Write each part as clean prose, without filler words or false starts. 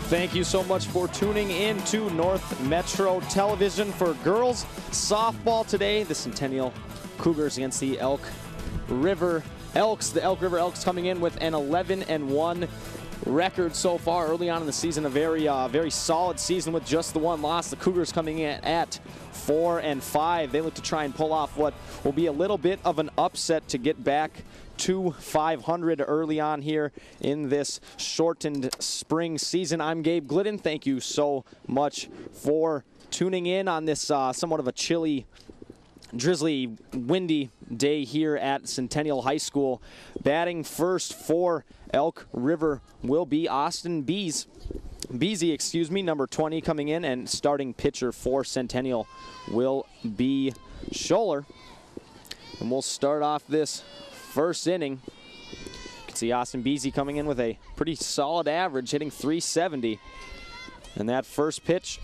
Thank you so much for tuning in to North Metro Television for girls softball today. The Centennial Cougars against the Elk River Elks. The Elk River Elks coming in with an 11-1 record so far early on in the season. A very solid season with just the one loss. The Cougars coming in at 4-5. They look to try and pull off what will be a little bit of an upset to get back to 500 early on here in this shortened spring season. I'm Gabe Glidden. Thank you so much for tuning in on this somewhat of a chilly, drizzly, windy day here at Centennial High School. Batting first for Elk River will be Austin Beasy, number 20 coming in, and starting pitcher for Centennial will be Scholler. And we'll start off this first inning. You can see Austin Beasy coming in with a pretty solid average, hitting .370. And that first pitch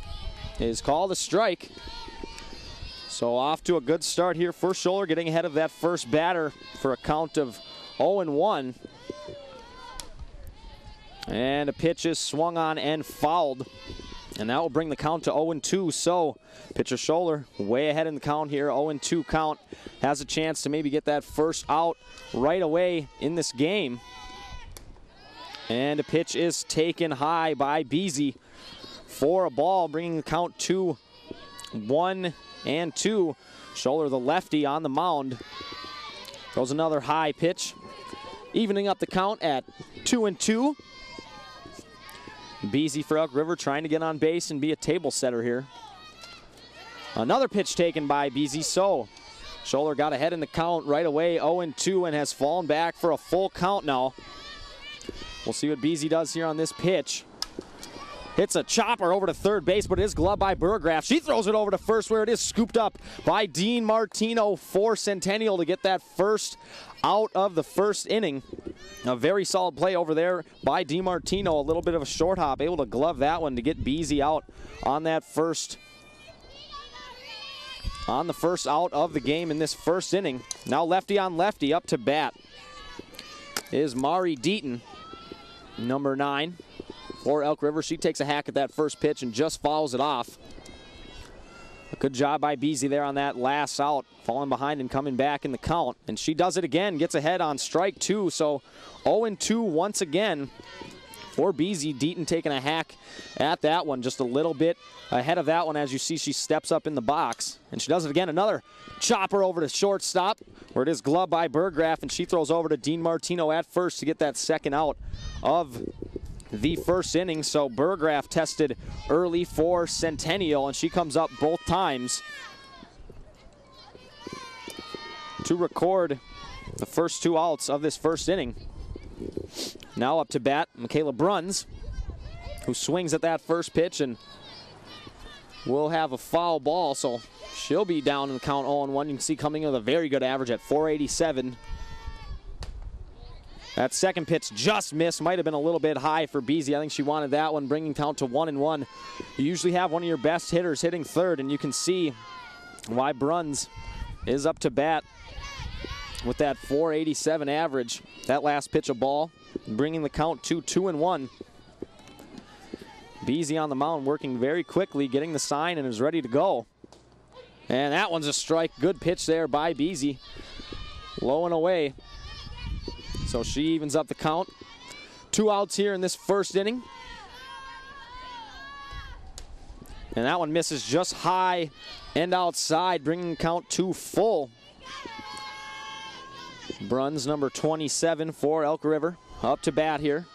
is called a strike. So off to a good start here for Scholler, getting ahead of that first batter for a count of 0-1. And a pitch is swung on and fouled. And that will bring the count to 0-2. So pitcher Scholler way ahead in the count here. 0-2 count. Has a chance to maybe get that first out right away in this game. And a pitch is taken high by Beasy for a ball, bringing the count to 1-2. Scholler, the lefty, on the mound. Throws another high pitch, evening up the count at 2-2. Beasy for Elk River trying to get on base and be a table setter here. Another pitch taken by Beasy, so Scholler got ahead in the count right away, 0-2, and has fallen back for a full count now. We'll see what Beasy does here on this pitch. Hits a chopper over to third base, but it is gloved by Burgraff. She throws it over to first, where it is scooped up by Dean Martino for Centennial to get that first out of the first inning. A very solid play over there by Dean Martino. A little bit of a short hop, able to glove that one to get Beasy out on that first. On the first out of the game in this first inning. Now lefty on lefty, up to bat is Mari Deaton, number 9. For Elk River. She takes a hack at that first pitch and just fouls it off. A good job by Beasy there on that last out, falling behind and coming back in the count. And she does it again, gets ahead on strike 2. So 0-2 once again for Beasy. Deaton taking a hack at that one, just a little bit ahead of that one. As you see, she steps up in the box. And she does it again. Another chopper over to shortstop, where it is gloved by Burgraff, and she throws over to Dean Martino at first to get that second out of the first inning. So Burgraff tested early for Centennial, and she comes up both times to record the first 2 outs of this first inning. Now up to bat, Michaela Bruns, who swings at that first pitch and will have a foul ball, so she'll be down in the count 0-1. You can see coming in with a very good average at .487. That second pitch just missed. Might have been a little bit high for Beasy. I think she wanted that one, bringing count to 1-1. You usually have one of your best hitters hitting third, and you can see why Bruns is up to bat with that .487 average. That last pitch a ball, bringing the count to 2-1. Beasy on the mound working very quickly, getting the sign, and is ready to go. And that one's a strike. Good pitch there by Beasy. Low and away. So she evens up the count. 2 outs here in this first inning. And that one misses just high and outside, bringing the count to full. Bruns, number 27 for Elk River, up to bat here.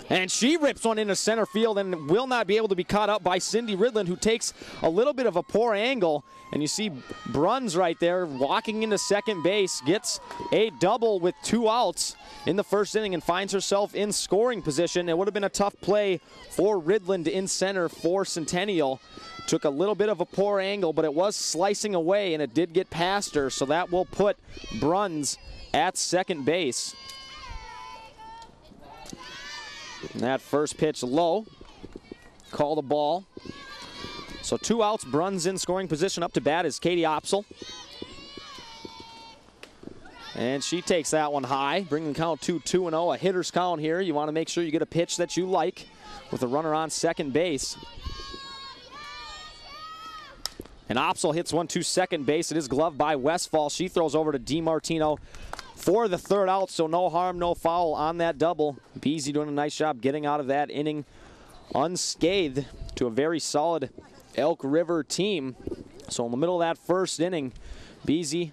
And she rips one into center field and will not be able to be caught up by Cindy Ridland, who takes a little bit of a poor angle. And you see Bruns right there walking into second base, gets a double with 2 outs in the first inning and finds herself in scoring position. It would have been a tough play for Ridland in center for Centennial. Took a little bit of a poor angle, but it was slicing away and it did get past her. So that will put Bruns at second base. And that first pitch low, call the ball. So 2 outs, Bruns in scoring position. Up to bat is Katie Opsel. And she takes that one high, bringing the count to 2-0, a hitter's count here. You want to make sure you get a pitch that you like with a runner on second base. And Opsel hits one to second base. It is gloved by Westfall. She throws over to DiMartino for the third out, so no harm, no foul on that double. Beasy doing a nice job getting out of that inning unscathed to a very solid Elk River team. So in the middle of that first inning, Beasy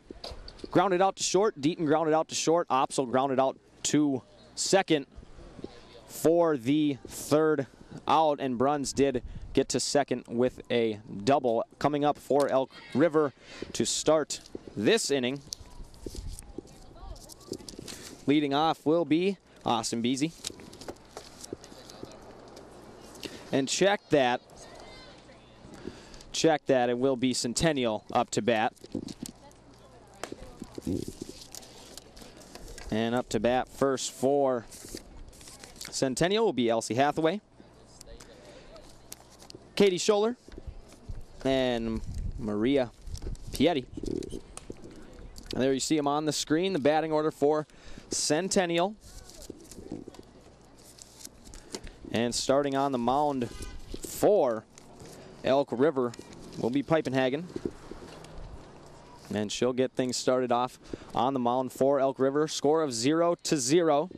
grounded out to short, Deaton grounded out to short, Opsel grounded out to second for the third out, and Bruns did get to second with a double. Coming up for Elk River to start this inning, leading off will be Austin Beasy. And check that, it will be Centennial up to bat. And up to bat first for Centennial will be Elsie Hathaway, Katie Scholler, and Maria Pieti. And there you see them on the screen, the batting order for Centennial. And starting on the mound for Elk River will be Peipenhagen. And she'll get things started off on the mound for Elk River. Score of 0-0.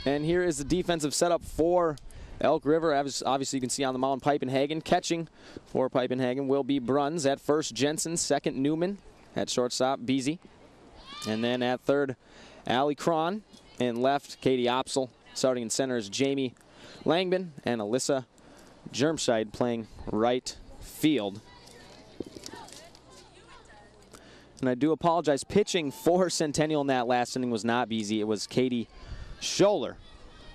And here is the defensive setup for Elk River. Obviously, you can see on the mound Peipenhagen. Catching for Peipenhagen will be Bruns. At first, Jensen. Second, Newman. At shortstop, Beasy. And then at third, Allie Cron. And left, Katie Opsel. Starting in center is Jamie Langbin and Alyssa Germscheid playing right field. And I do apologize, pitching for Centennial in that last inning was not Beasy, it was Katie Scholler.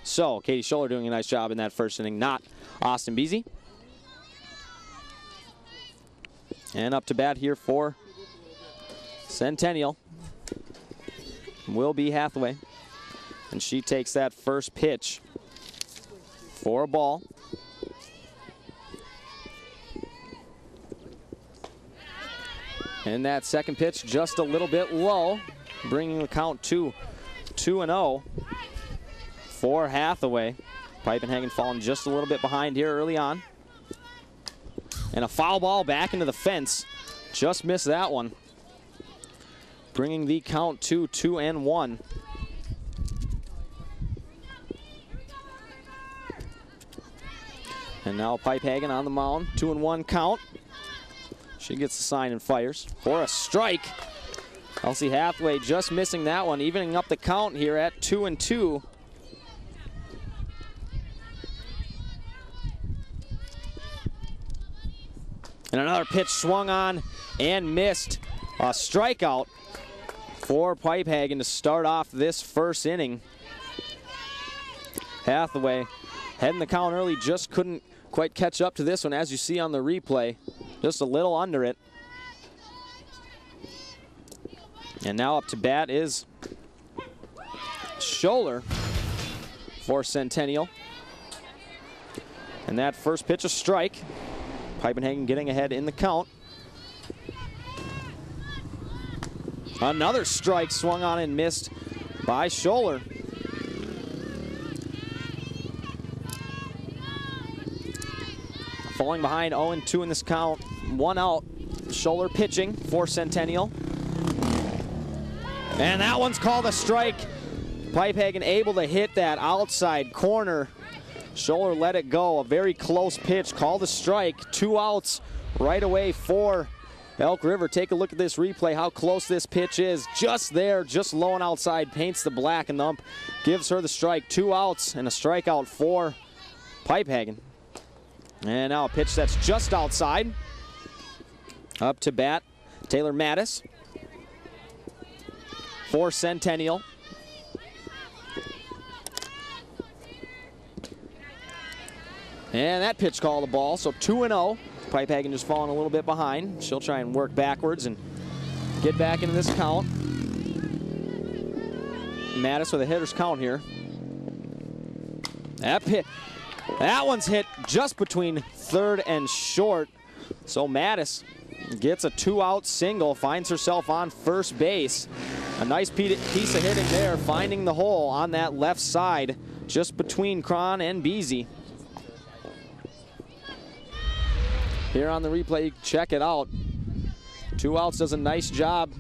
So Katie Scholler doing a nice job in that first inning, not Austin Beasy. And up to bat here for Centennial will be Hathaway. And she takes that first pitch for a ball. And that second pitch just a little bit low, bringing the count to 2-0 for Hathaway. Peipenhagen falling just a little bit behind here early on. And a foul ball back into the fence. Just missed that one, bringing the count to 2-1. And now Peipenhagen on the mound, 2-1 count. She gets the sign and fires for a strike. Elsie Hathaway just missing that one, evening up the count here at 2-2. And another pitch swung on and missed. A strikeout for Peipenhagen to start off this first inning. Hathaway heading the count early, just couldn't quite catch up to this one, as you see on the replay. Just a little under it. And now up to bat is Scholler for Centennial. And that first pitch a strike. Peipenhagen getting ahead in the count. Another strike swung on and missed by Scholler. Falling behind 0-2 in this count. One out. Scholler pitching for Centennial. And that one's called a strike. Peipenhagen able to hit that outside corner. Scholler let it go. A very close pitch. Called a strike. 2 outs right away for Elk River. Take a look at this replay, how close this pitch is. Just there, just low and outside. Paints the black, and the ump gives her the strike. 2 outs and a strikeout for Peipenhagen. And now a pitch that's just outside. Up to bat, Taylor Mattis for Centennial. And that pitch called a ball, so 2-0. Peipenhagen just falling a little bit behind. She'll try and work backwards and get back into this count. Mattis with a hitter's count here. That pitch. That one's hit just between third and short. So Mattis gets a 2-out single, finds herself on first base. A nice piece of hitting there, finding the hole on that left side, just between Cron and Beasy. Here on the replay, you can check it out. 2 outs does a nice job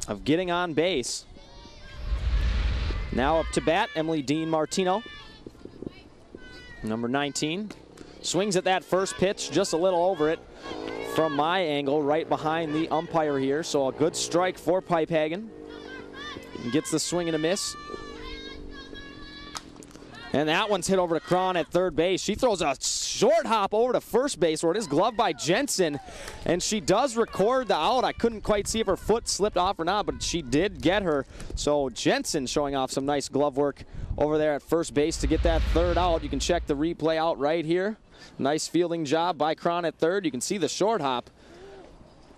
of getting on base. Now up to bat, Emily Dean Martino, number 19. Swings at that first pitch, just a little over it from my angle, right behind the umpire here. So a good strike for Pipehagen. Gets the swing and a miss. And that one's hit over to Cron at third base. She throws a short hop over to first base where it is gloved by Jensen. And she does record the out. I couldn't quite see if her foot slipped off or not, but she did get her. So Jensen showing off some nice glove work over there at first base to get that third out. You can check the replay out right here. Nice fielding job by Cron at third. You can see the short hop.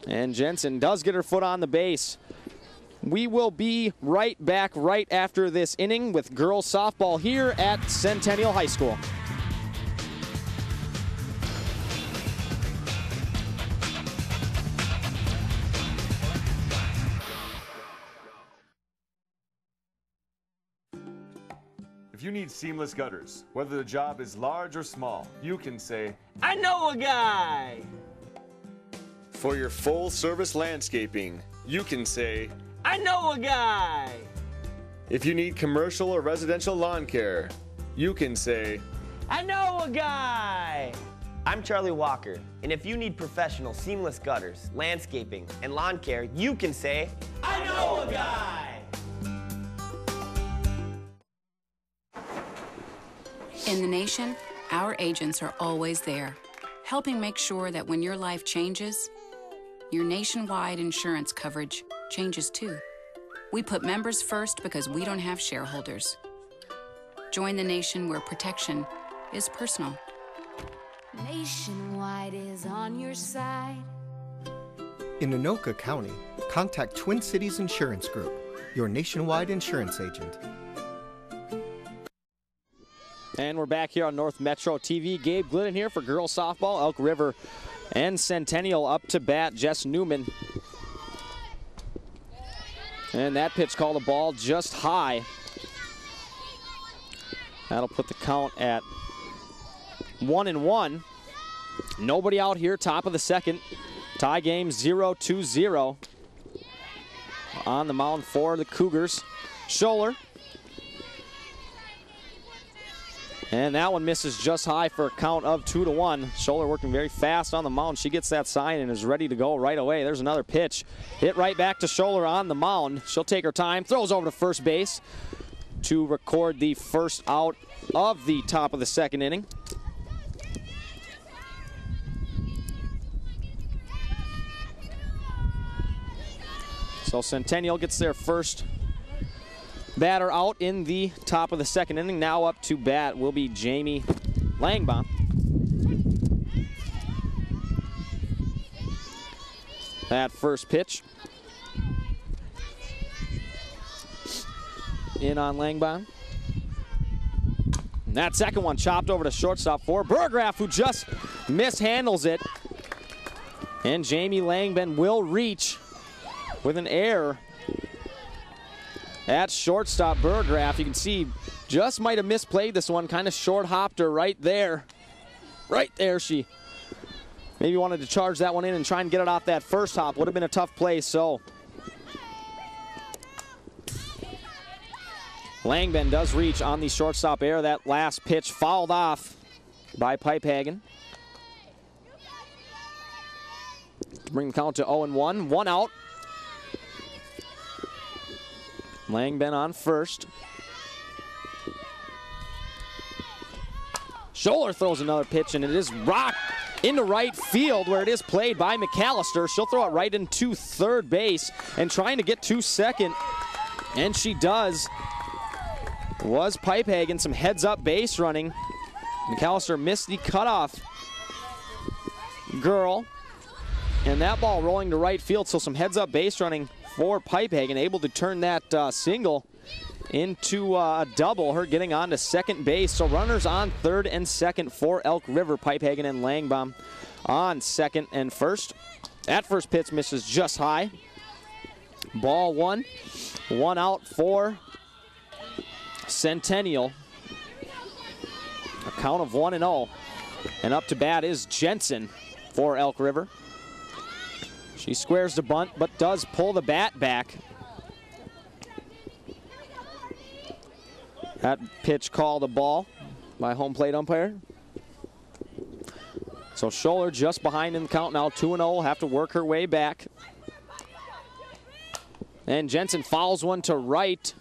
And Jensen does get her foot on the base. We will be right back right after this inning with girls softball here at Centennial High School. If you need seamless gutters, whether the job is large or small, you can say, I know a guy! For your full service landscaping, you can say, I know a guy! If you need commercial or residential lawn care, you can say, I know a guy! I'm Charlie Walker, and if you need professional seamless gutters, landscaping, and lawn care, you can say, I know a guy! In the nation, our agents are always there, helping make sure that when your life changes, your nationwide insurance coverage changes too. We put members first because we don't have shareholders. Join the nation where protection is personal. Nationwide is on your side. In Anoka County, contact Twin Cities Insurance Group, your nationwide insurance agent. And we're back here on North Metro TV. Gabe Glidden here for girls softball. Elk River and Centennial up to bat. Jess Newman. And that pitch called a ball just high. That'll put the count at 1-1. Nobody out here, top of the second. Tie game 0-0. On the mound for the Cougars, Scholler. And that one misses just high for a count of 2-1. Scholler working very fast on the mound. She gets that sign and is ready to go right away. There's another pitch. Hit right back to Scholler on the mound. She'll take her time, throws over to first base to record the first out of the top of the second inning. So Centennial gets their first batter out in the top of the second inning. Now up to bat will be Jamie Langbaum. That first pitch in on Langbaum. And that second one chopped over to shortstop for Burgraff, who just mishandles it. And Jamie Langbaum will reach with an error at shortstop. Burgraff, you can see, just might have misplayed this one, kind of short hopped her right there. Right there, she maybe wanted to charge that one in and try and get it off that first hop. Would have been a tough play, so. Langbaum does reach on the shortstop error. That last pitch fouled off by Pipehagen. Bring the count to 0-1, 1 out. Langbaum on first. Scholler throws another pitch, and it is rocked into right field where it is played by McAllister. She'll throw it right into third base and trying to get to second, and she does. Was Pipehagen some heads-up base running. McAllister missed the cutoff girl, and that ball rolling to right field, so some heads-up base running for Pipehagen, able to turn that single into a double, her getting on to second base. So runners on third and second for Elk River. Pipehagen and Langbaum on second and first. That first pitch misses just high. Ball one. One out for Centennial. A count of 1-0. And up to bat is Jensen for Elk River. She squares the bunt, but does pull the bat back. That pitch called a ball by home plate umpire. So Scholler just behind in the count now, 2-0, have to work her way back. And Jensen fouls one to right.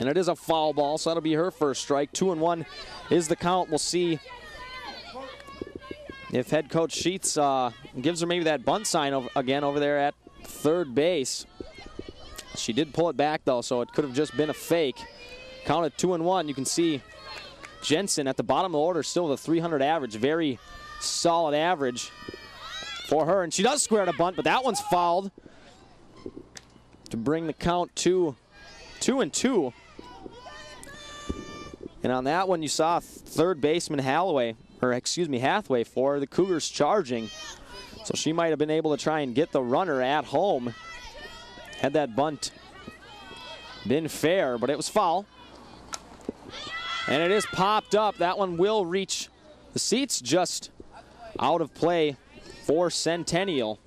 And it is a foul ball, so that'll be her first strike. 2-1 is the count. We'll see if head coach Sheets gives her maybe that bunt sign again over there at third base. She did pull it back, though, so it could have just been a fake. Counted 2-1. You can see Jensen at the bottom of the order, still with a 300 average. Very solid average for her. And she does square to bunt, but that one's fouled to bring the count to 2-2. And on that one, you saw third baseman Hathaway for the Cougars charging. So she might have been able to try and get the runner at home had that bunt been fair, but it was foul. And it is popped up. That one will reach the seats, just out of play for Centennial.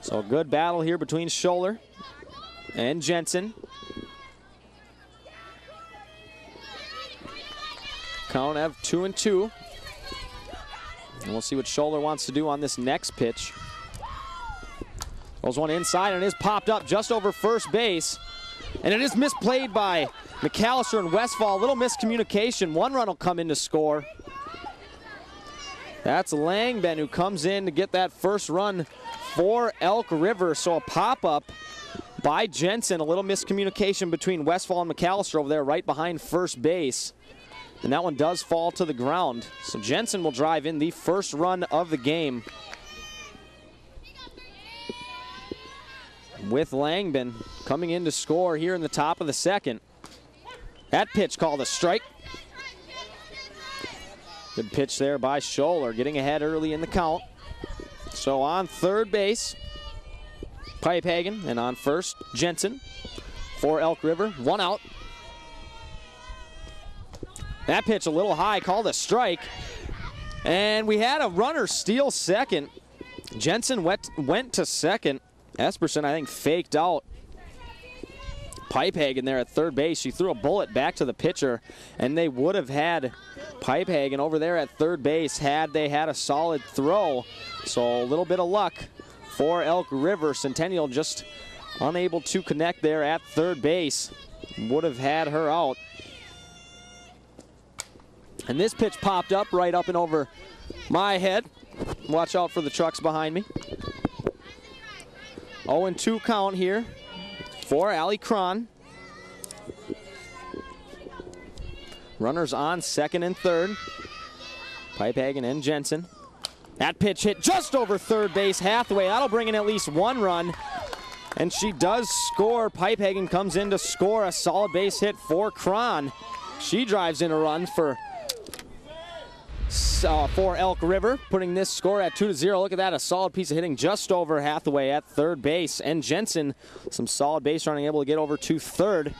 So a good battle here between Scholler and Jensen. Count of 2-2. And we'll see what Scholler wants to do on this next pitch. Goes one inside, and it is popped up just over first base. And it is misplayed by McAllister and Westfall. A little miscommunication. One run will come in to score. That's Langben who comes in to get that first run for Elk River. So a pop-up by Jensen. A little miscommunication between Westfall and McAllister over there right behind first base. And that one does fall to the ground. So Jensen will drive in the first run of the game, with Langben coming in to score here in the top of the second. That pitch called a strike. Good pitch there by Scholler, getting ahead early in the count. So on third base, Pipehagen, and on first, Jensen for Elk River. One out. That pitch a little high, called a strike. And we had a runner steal second. Jensen went to second. Esperson, I think, faked out Pipehagen there at third base. She threw a bullet back to the pitcher, and they would have had Pipehagen over there at third base had they had a solid throw. So a little bit of luck for Elk River. Centennial just unable to connect there at third base. Would have had her out. And this pitch popped up right up and over my head. Watch out for the trucks behind me. 0-2 count here for Allie Cron. Runners on second and third. Pipehagen and Jensen. That pitch hit just over third base. Hathaway, that'll bring in at least one run. And she does score. Pipehagen comes in to score a solid base hit for Cron. She drives in a run for Elk River, putting this score at 2-0. Look at that, a solid piece of hitting just over Hathaway at third base. And Jensen, some solid base running, able to get over to third.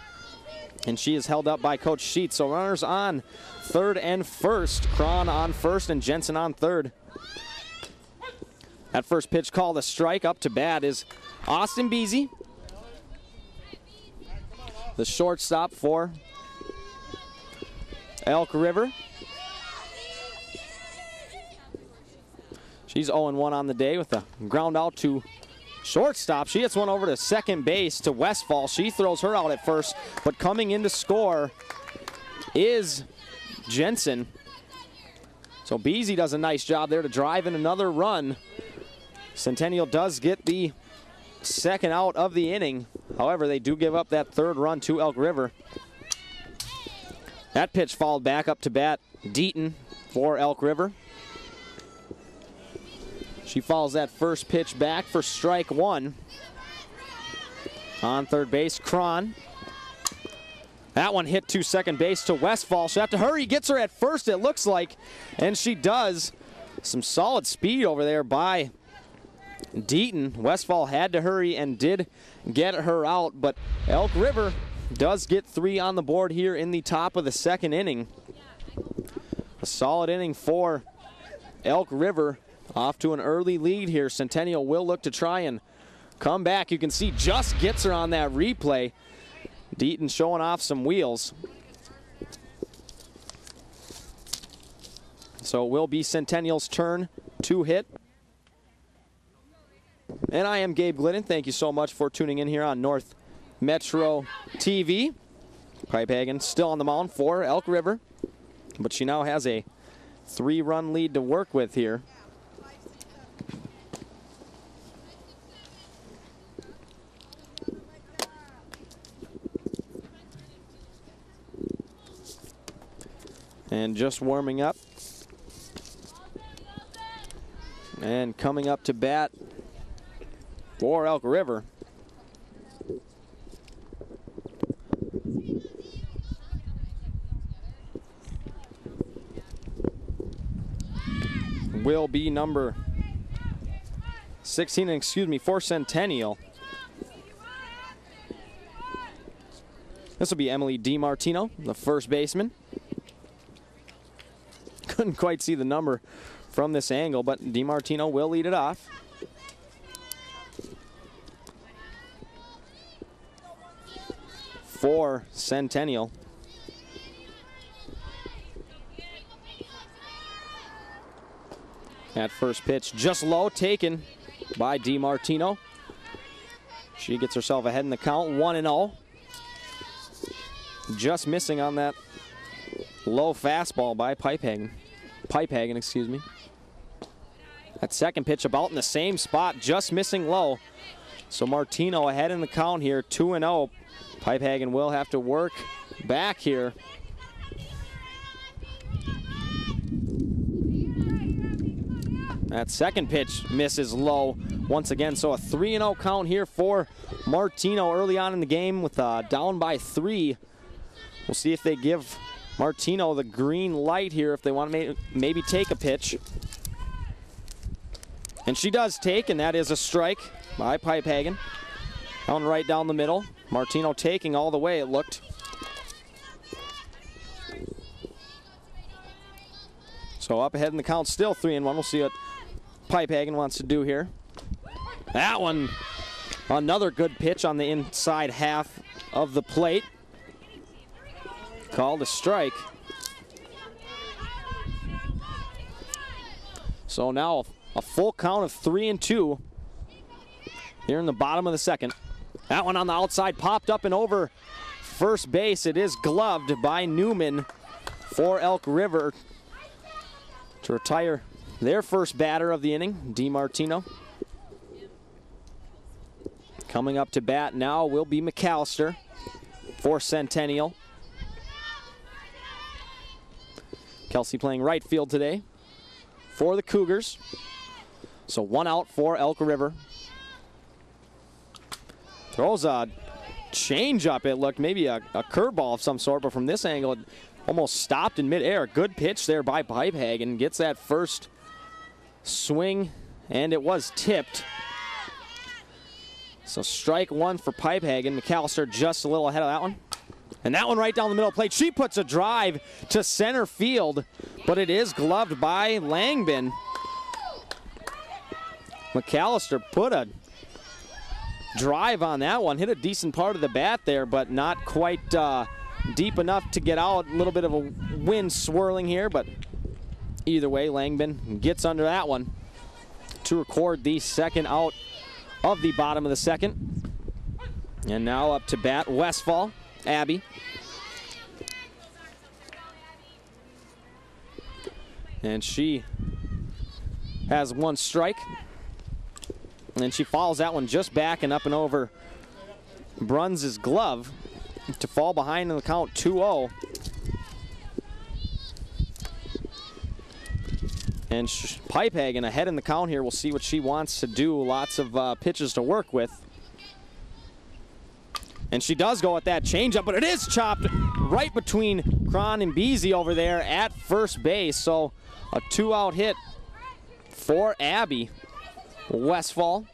And she is held up by Coach Sheets. So runners on third and first. Cron on first and Jensen on third. That first pitch called a strike. Up to bat is Austin Beasy, the shortstop for Elk River. She's 0-1 on the day with a ground out to shortstop. She hits one over to second base to Westfall. She throws her out at first, but coming in to score is Jensen. So Beasy does a nice job there to drive in another run. Centennial does get the second out of the inning. However, they do give up that third run to Elk River. That pitch fouled back. Up to bat Deaton for Elk River. She fouls that first pitch back for strike one. On third base, Cron. That one hit to second base to Westfall. She'll have to hurry. Gets her at first, it looks like. And she does. Some solid speed over there by Deaton. Westfall had to hurry and did get her out. But Elk River does get 3 on the board here in the top of the second inning. A solid inning for Elk River. Off to an early lead here. Centennial will look to try and come back. You can see just gets her on that replay. Deaton showing off some wheels. So it will be Centennial's turn to hit. And I am Gabe Glidden. Thank you so much for tuning in here on North Metro TV. Pipehagen still on the mound for Elk River, but she now has a 3-run lead to work with here. And just warming up. And coming up to bat for Elk River. Will be number 16, for Centennial. This will be Emily DiMartino, the first baseman. Couldn't quite see the number from this angle, but DiMartino will lead it off. For Centennial. That first pitch just low, taken by DiMartino. She gets herself ahead in the count, 1-0. Just missing on that low fastball by Pipehagen, excuse me. That second pitch about in the same spot, just missing low. So Martino ahead in the count here, 2-0. Pipehagen will have to work back here. That second pitch misses low once again. So a 3-0 count here for Martino early on in the game with down by 3. We'll see if they give Martino the green light here if they want to maybe take a pitch. And she does take, and that is a strike by Pipehagen. Down right down the middle. Martino taking all the way, it looked. So up ahead in the count, still 3-1. We'll see what Pipehagen wants to do here. That one, another good pitch on the inside half of the plate. Called a strike. So now a full count of 3-2 here in the bottom of the second. That one on the outside popped up and over first base. It is gloved by Newman for Elk River to retire their first batter of the inning, DiMartino. Coming up to bat now will be McAllister for Centennial. Kelsey playing right field today for the Cougars. So 1 out for Elk River. Throws a changeup, it looked, maybe a curveball of some sort, but from this angle, it almost stopped in midair. Good pitch there by Pipehagen. Gets that first swing, and it was tipped. So strike 1 for Pipehagen. McAllister just a little ahead of that one. And that one right down the middle of the plate. She puts a drive to center field, but it is gloved by Langbin. McAllister put a drive on that one. Hit a decent part of the bat there, but not quite deep enough to get out. A little bit of a wind swirling here, but either way, Langbin gets under that one to record the second out of the bottom of the second. And now up to bat, Westfall, Abby. And she has 1 strike. And she follows that one just back and up and over Bruns' glove to fall behind in the count 2-0. And Pipehagen ahead in the count here. We'll see what she wants to do. Lots of pitches to work with. And she does go with that changeup, but it is chopped right between Cron and Beasy over there at first base. So a 2-out hit for Abby Westfall.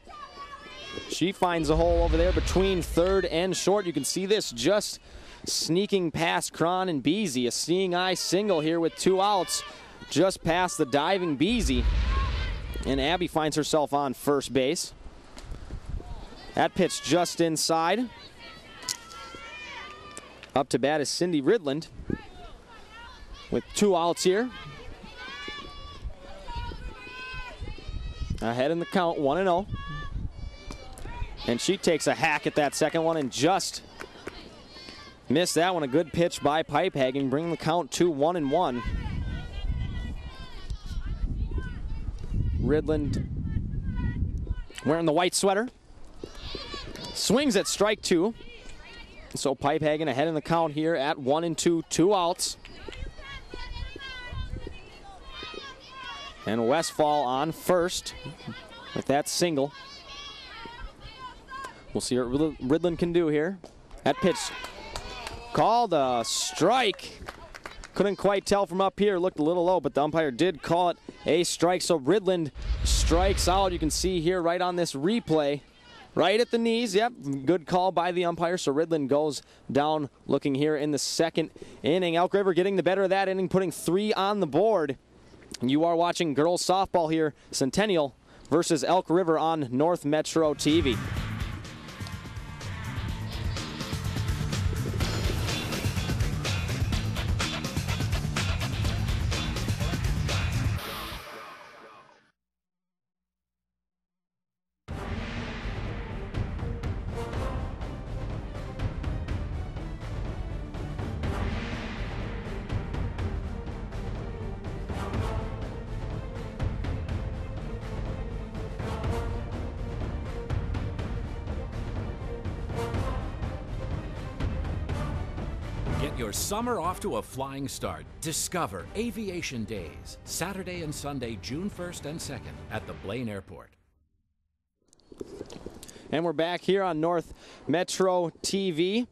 She finds a hole over there between third and short. You can see this just sneaking past Cron and Beasy. A seeing eye single here with 2 outs just past the diving Beasy. And Abby finds herself on first base. That pitch just inside. Up to bat is Cindy Ridland with 2 outs here. Ahead in the count, 1-0. And she takes a hack at that second one and just missed that one. A good pitch by Pipehagen, bringing the count to 1-1. Ridland wearing the white sweater. Swings at strike 2. So Pipehagen ahead in the count here at 1-2, 2 outs. And Westfall on first with that single. We'll see what Ridland can do here. That pitch called a strike. Couldn't quite tell from up here. Looked a little low, but the umpire did call it a strike. So Ridland strikes out. You can see here right on this replay. Right at the knees, yep, good call by the umpire. So Ridland goes down looking here in the second inning. Elk River getting the better of that inning, putting 3 on the board. You are watching girls softball here, Centennial versus Elk River on North Metro TV. Get your summer off to a flying start. Discover Aviation Days, Saturday and Sunday, June 1st and 2nd at the Blaine Airport. And we're back here on North Metro TV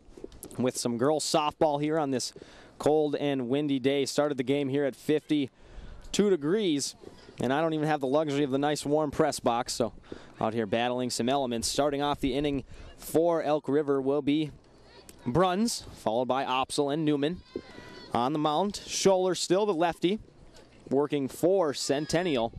with some girls softball here on this cold and windy day. Started the game here at 52 degrees, and I don't even have the luxury of the nice warm press box, so out here battling some elements. Starting off the inning for Elk River will be Bruns, followed by Opsel and Newman. On the mound, Scholler still the lefty, working for Centennial.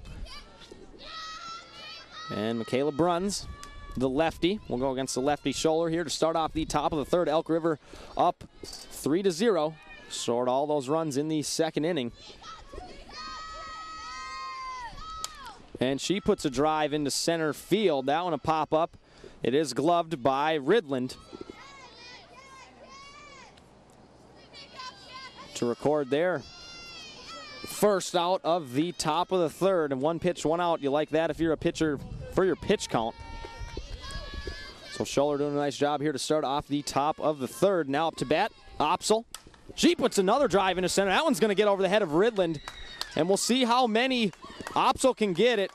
And Michaela Bruns, the lefty, will go against the lefty Scholler here to start off the top of the third. Elk River up 3-0. Scored all those runs in the second inning. And she puts a drive into center field. That one a pop up. It is gloved by Ridland. To record there. First out of the top of the third, and 1 pitch, 1 out. You like that if you're a pitcher for your pitch count. So Scholler doing a nice job here to start off the top of the third. Now up to bat, Opsel. She puts another drive into center. That one's going to get over the head of Ridland, and we'll see how many Opsel can get. It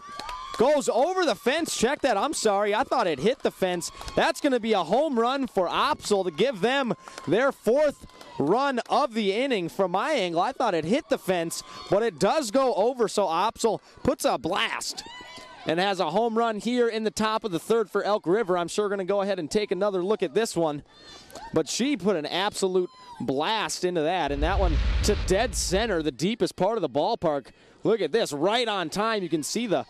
goes over the fence. Check that. I'm sorry. I thought it hit the fence. That's going to be a home run for Opsel to give them their 4th run of the inning. From my angle, I thought it hit the fence, but it does go over, so Opsel puts a blast and has a home run here in the top of the third for Elk River. I'm sure going to go ahead and take another look at this one, but she put an absolute blast into that, and that one to dead center, the deepest part of the ballpark. Look at this, right on time. You can see the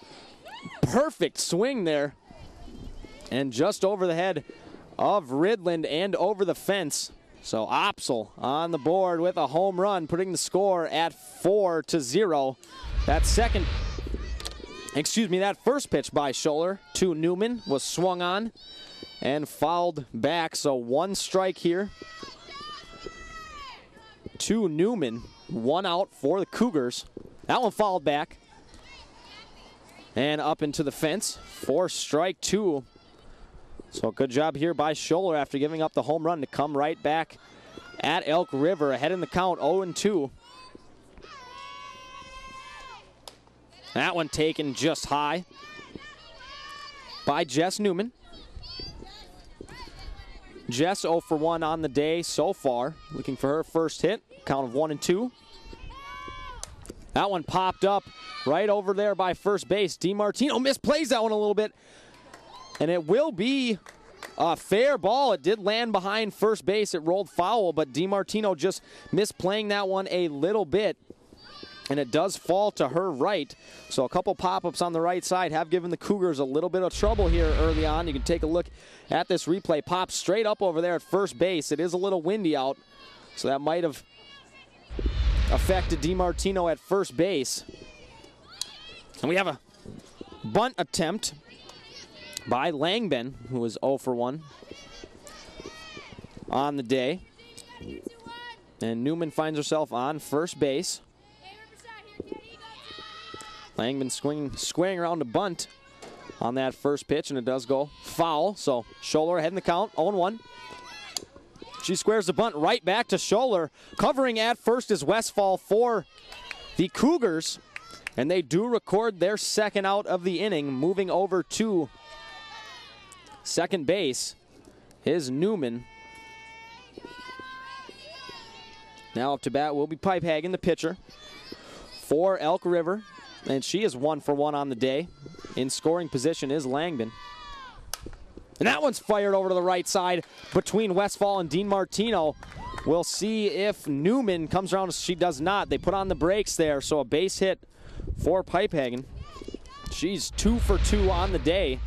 perfect swing there, and just over the head of Ridland and over the fence. So Opsel on the board with a home run, putting the score at 4-0. That first pitch by Scholler to Newman was swung on and fouled back. So 1 strike here to Newman, 1 out for the Cougars. That one fouled back and up into the fence for strike 2. So good job here by Scholler after giving up the home run to come right back at Elk River. Ahead in the count, 0-2. That one taken just high by Jess Newman. Jess 0 for 1 on the day so far. Looking for her first hit. Count of 1-2. That one popped up right over there by first base. DiMartino misplays that one a little bit. And it will be a fair ball. It did land behind first base. It rolled foul, but DiMartino just misplaying that one a little bit. And it does fall to her right. So a couple pop-ups on the right side have given the Cougars a little bit of trouble here early on. You can take a look at this replay. Pops straight up over there at first base. It is a little windy out, so that might have affected DiMartino at first base. And we have a bunt attempt by Langben, who was 0 for 1 on the day. And Newman finds herself on first base. Langman squaring around to bunt on that first pitch, and it does go foul. So Scholler ahead in the count, 0-1. She squares the bunt right back to Scholler. Covering at first is Westfall for the Cougars, and they do record their second out of the inning. Moving over to second base is Newman. Now up to bat will be Pipehagen, the pitcher for Elk River. And she is 1 for 1 on the day. In scoring position is Langman. And that one's fired over to the right side between Westfall and DiMartino. We'll see if Newman comes around. She does not. They put on the brakes there, so a base hit for Pipehagen. She's 2 for 2 on the day.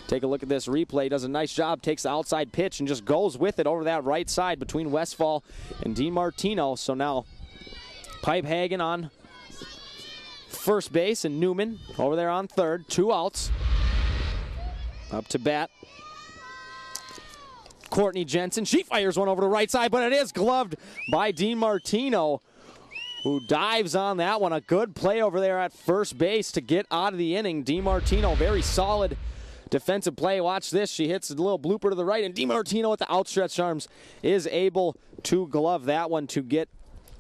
Take a look at this replay. Does a nice job. Takes the outside pitch and just goes with it over that right side between Westfall and DiMartino. So now Pipehagen on first base and Newman over there on third. 2 outs. Up to bat Courtney Jensen. She fires one over the right side, but it is gloved by DiMartino, who dives on that one. A good play over there at first base to get out of the inning. DiMartino, very solid defensive play. Watch this. She hits a little blooper to the right, and DiMartino with the outstretched arms is able to glove that one to get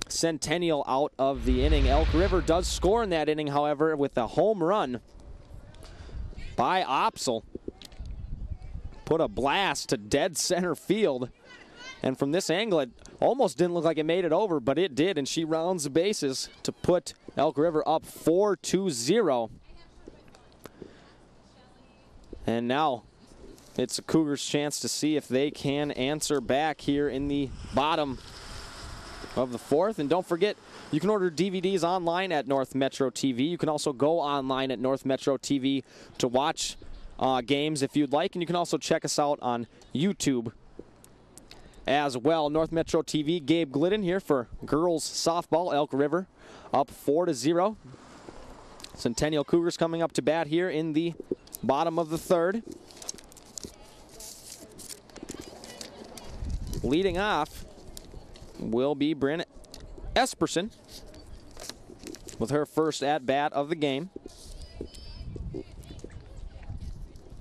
Centennial out of the inning. Elk River does score in that inning, however, with a home run by Opsel. Put a blast to dead center field. And from this angle, it almost didn't look like it made it over, but it did, and she rounds the bases to put Elk River up 4-0. And now it's the Cougars' chance to see if they can answer back here in the bottom of the fourth. And don't forget, you can order DVDs online at North Metro TV. You can also go online at North Metro TV to watch games if you'd like. And you can also check us out on YouTube as well. North Metro TV, Gabe Glidden here for girls softball. Elk River up 4-0. Centennial Cougars coming up to bat here in the bottom of the third. Leading off will be Bryn Esperson with her first at-bat of the game.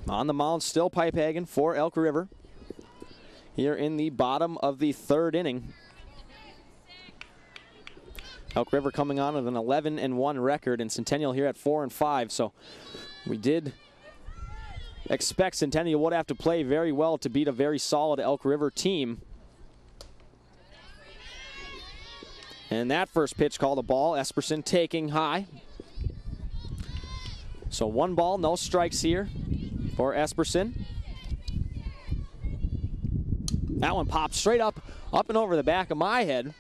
On the mound, still Pipehagen for Elk River here in the bottom of the third inning. Elk River coming on with an 11-1 record, and Centennial here at 4-5. So we did expect Centennial would have to play very well to beat a very solid Elk River team. And that first pitch called a ball. Esperson taking high. So 1 ball, no strikes here for Esperson. That one popped straight up and over the back of my head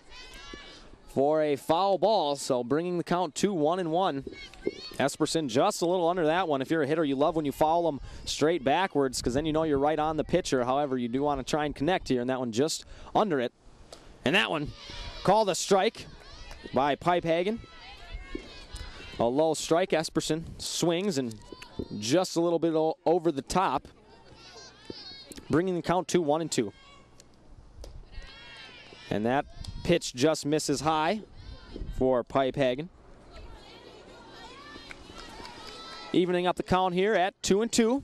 for a foul ball. So bringing the count to 1-1. Esperson just a little under that one. If you're a hitter, you love when you foul them straight backwards, because then you know you're right on the pitcher. However, you do want to try and connect here, and that one just under it. And that one called a strike by Pipehagen. A low strike. Esperson swings and just a little bit over the top, bringing the count to 1-2. And that pitch just misses high for Pipehagen. Evening up the count here at 2-2.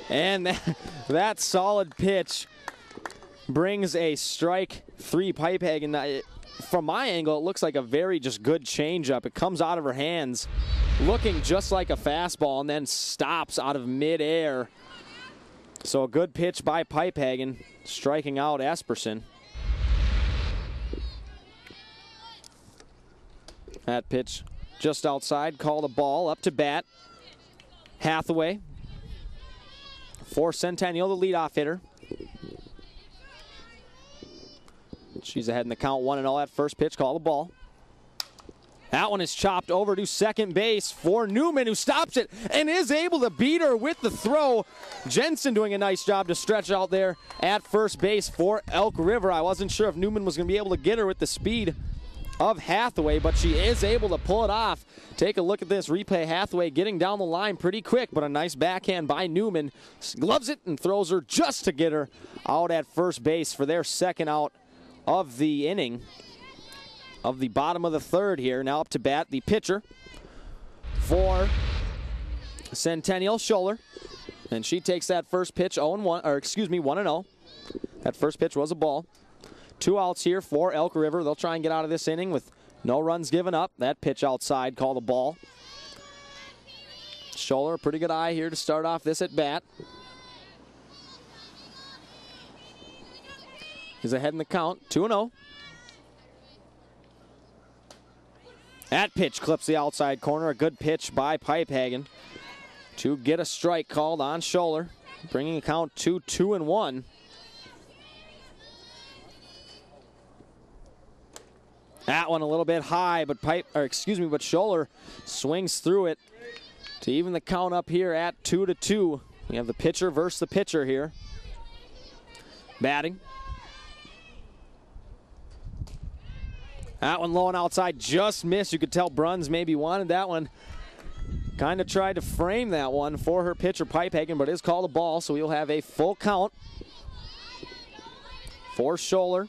And that solid pitch brings a strike 3 Pipehagen. from my angle, it looks like a very just good changeup. It comes out of her hands looking just like a fastball and then stops out of midair. So a good pitch by Pipehagen, striking out Esperson. That pitch just outside, called a ball, up to bat. Hathaway for Centennial, the leadoff hitter. She's ahead in the count, 1-0. That first pitch, called a ball. That one is chopped over to second base for Newman, who stops it and is able to beat her with the throw. Jensen doing a nice job to stretch out there at first base for Elk River. I wasn't sure if Newman was going to be able to get her with the speed of Hathaway, but she is able to pull it off. Take a look at this replay. Hathaway getting down the line pretty quick, but a nice backhand by Newman. Gloves it and throws her just to get her out at first base for their second out of the inning, of the bottom of the third here. Now up to bat, the pitcher for Centennial, Scholler. And she takes that first pitch 1-0. That first pitch was a ball. 2 outs here for Elk River. They'll try and get out of this inning with no runs given up. That pitch outside, called a ball. Scholler, a pretty good eye here to start off this at bat. He's ahead in the count, 2-0. That pitch clips the outside corner. A good pitch by Pipehagen to get a strike called on Scholler, bringing the count to 2-1. That one a little bit high, but Scholler swings through it to even the count up here at 2-2. We have the pitcher versus the pitcher here. Batting. That one low and outside, just missed. You could tell Bruns maybe wanted that one. Kind of tried to frame that one for her pitcher, Pipehagen, but it is called a ball, so we'll have a full count for Scholler.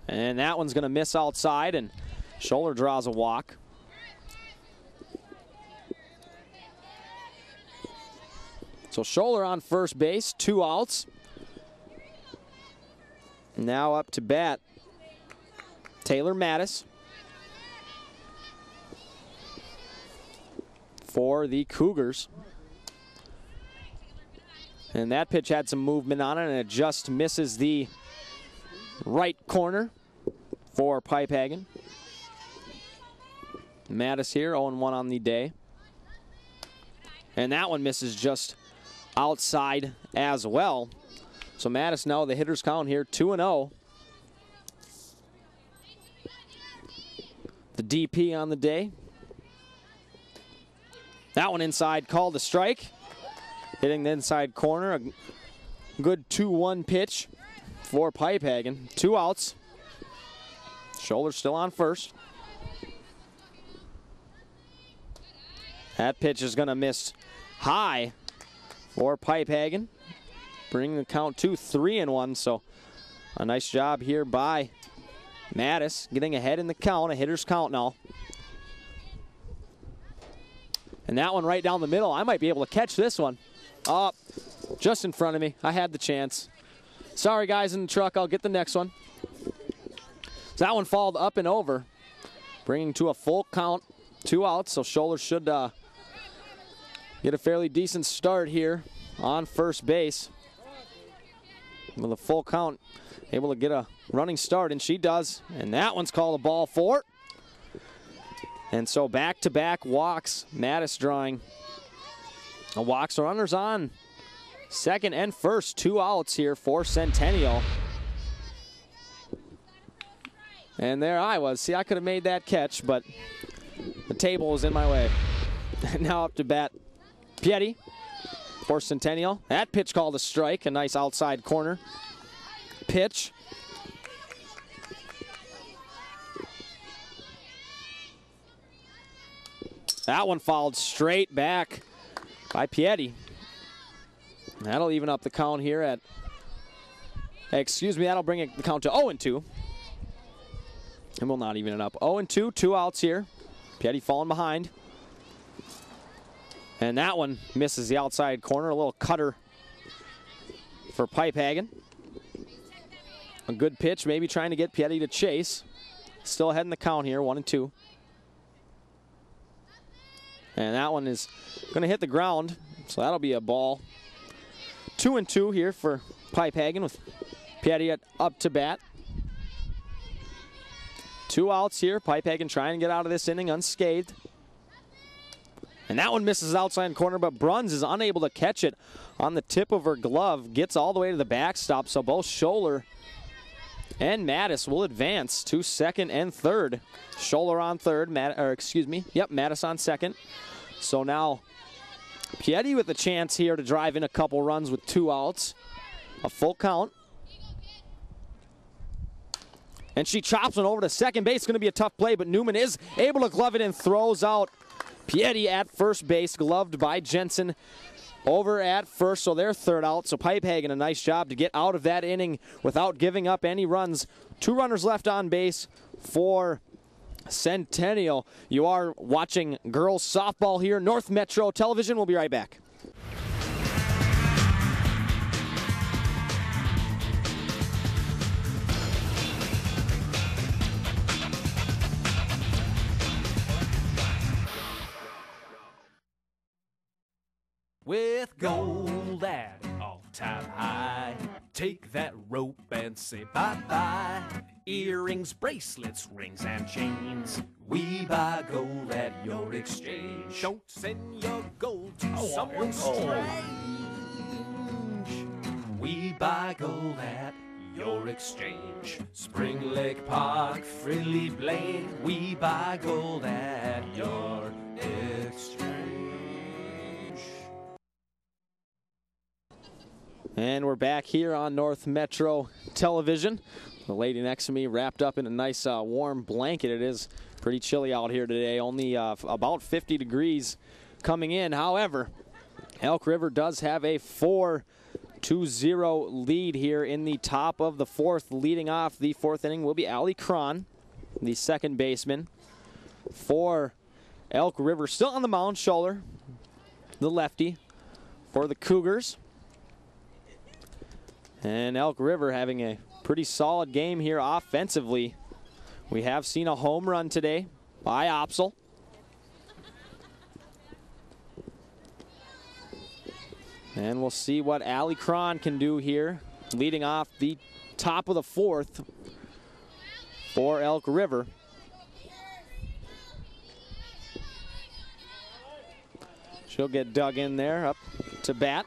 And that one's going to miss outside, and Scholler draws a walk. So Scholler on first base, 2 outs. Now up to bat, Taylor Mattis for the Cougars. And that pitch had some movement on it, and it just misses the right corner for Pipehagen. Mattis here, 0-1 on the day. And that one misses just outside as well. So Mattis now the hitter's count here, 2-0. The DP on the day. That one inside, called a strike. Hitting the inside corner, a good 2-1 pitch for Pipehagen. 2 outs. Scholler still on first. That pitch is going to miss high for Pipehagen, bringing the count to 3-1. So a nice job here by Mattis, getting ahead in the count, a hitter's count now. And that one right down the middle. I might be able to catch this one. Up, just in front of me. I had the chance. Sorry, guys in the truck. I'll get the next one. So that one fouled up and over, bringing to a full count, 2 outs. So Scholler should get a fairly decent start here on first base. With a full count, able to get a running start, and she does. And that one's called a ball 4. And so back-to-back walks. Mattis drawing a walk. So runners on second and first. 2 outs here for Centennial. And there I was. See, I could have made that catch, but the table was in my way. Now up to bat, Pieti for Centennial. That pitch called a strike. A nice outside corner pitch. That one fouled straight back by Pieti. That'll even up the count here at, that'll bring the count to 0-2. And we'll not even it up. 0-2, 2 outs here. Pieti falling behind. And that one misses the outside corner. A little cutter for Pipehagen. A good pitch, maybe trying to get Piatti to chase. Still ahead in the count here, 1-2. And that one is going to hit the ground, so that'll be a ball. 2-2 here for Pipehagen with Piatti up to bat. 2 outs here. Pipehagen trying to get out of this inning unscathed. And that one misses outside corner, but Bruns is unable to catch it on the tip of her glove. Gets all the way to the backstop, so both Scholler and Mattis will advance to second and third. Scholler on third, Mattis on second. So now Piatti with a chance here to drive in a couple runs with 2 outs. A full count. And she chops one over to second base. It's going to be a tough play, but Newman is able to glove it and throws out Piatti at first base, gloved by Jensen over at first, so they're third out. So Pipehagen, a nice job to get out of that inning without giving up any runs. 2 runners left on base for Centennial. You are watching girls softball here, North Metro Television. We'll be right back. With gold at all-time high, take that rope and say bye-bye. Earrings, bracelets, rings, and chains. We buy gold at your exchange. Don't send your gold to someone strange. We buy gold at your exchange. Spring Lake Park, Frilly Blade. We buy gold at your exchange. And we're back here on North Metro Television. The lady next to me wrapped up in a nice warm blanket. It is pretty chilly out here today, only about 50 degrees coming in. However, Elk River does have a 4-2-0 lead here in the top of the 4th. Leading off the 4th inning will be Allie Cron, the second baseman for Elk River. Still on the mound, Scholler, the lefty for the Cougars. And Elk River having a pretty solid game here offensively. We have seen a home run today by Opsel. And we'll see what Allie Cron can do here, leading off the top of the 4th for Elk River. She'll get dug in there, up to bat.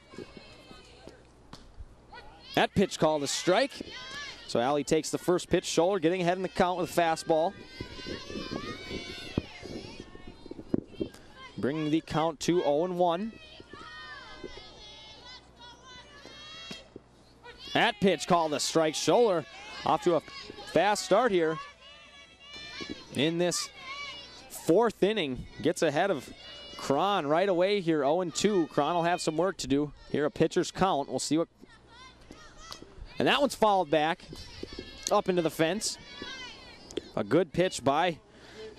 That pitch called a strike. So Allie takes the first pitch. Scholler getting ahead in the count with a fastball. Bringing the count to 0-1. That pitch called a strike. Scholler off to a fast start here in this 4th inning. Gets ahead of Cron right away here, 0-2. Cron will have some work to do. Here a pitcher's count. We'll see what. And that one's fouled back up into the fence. A good pitch by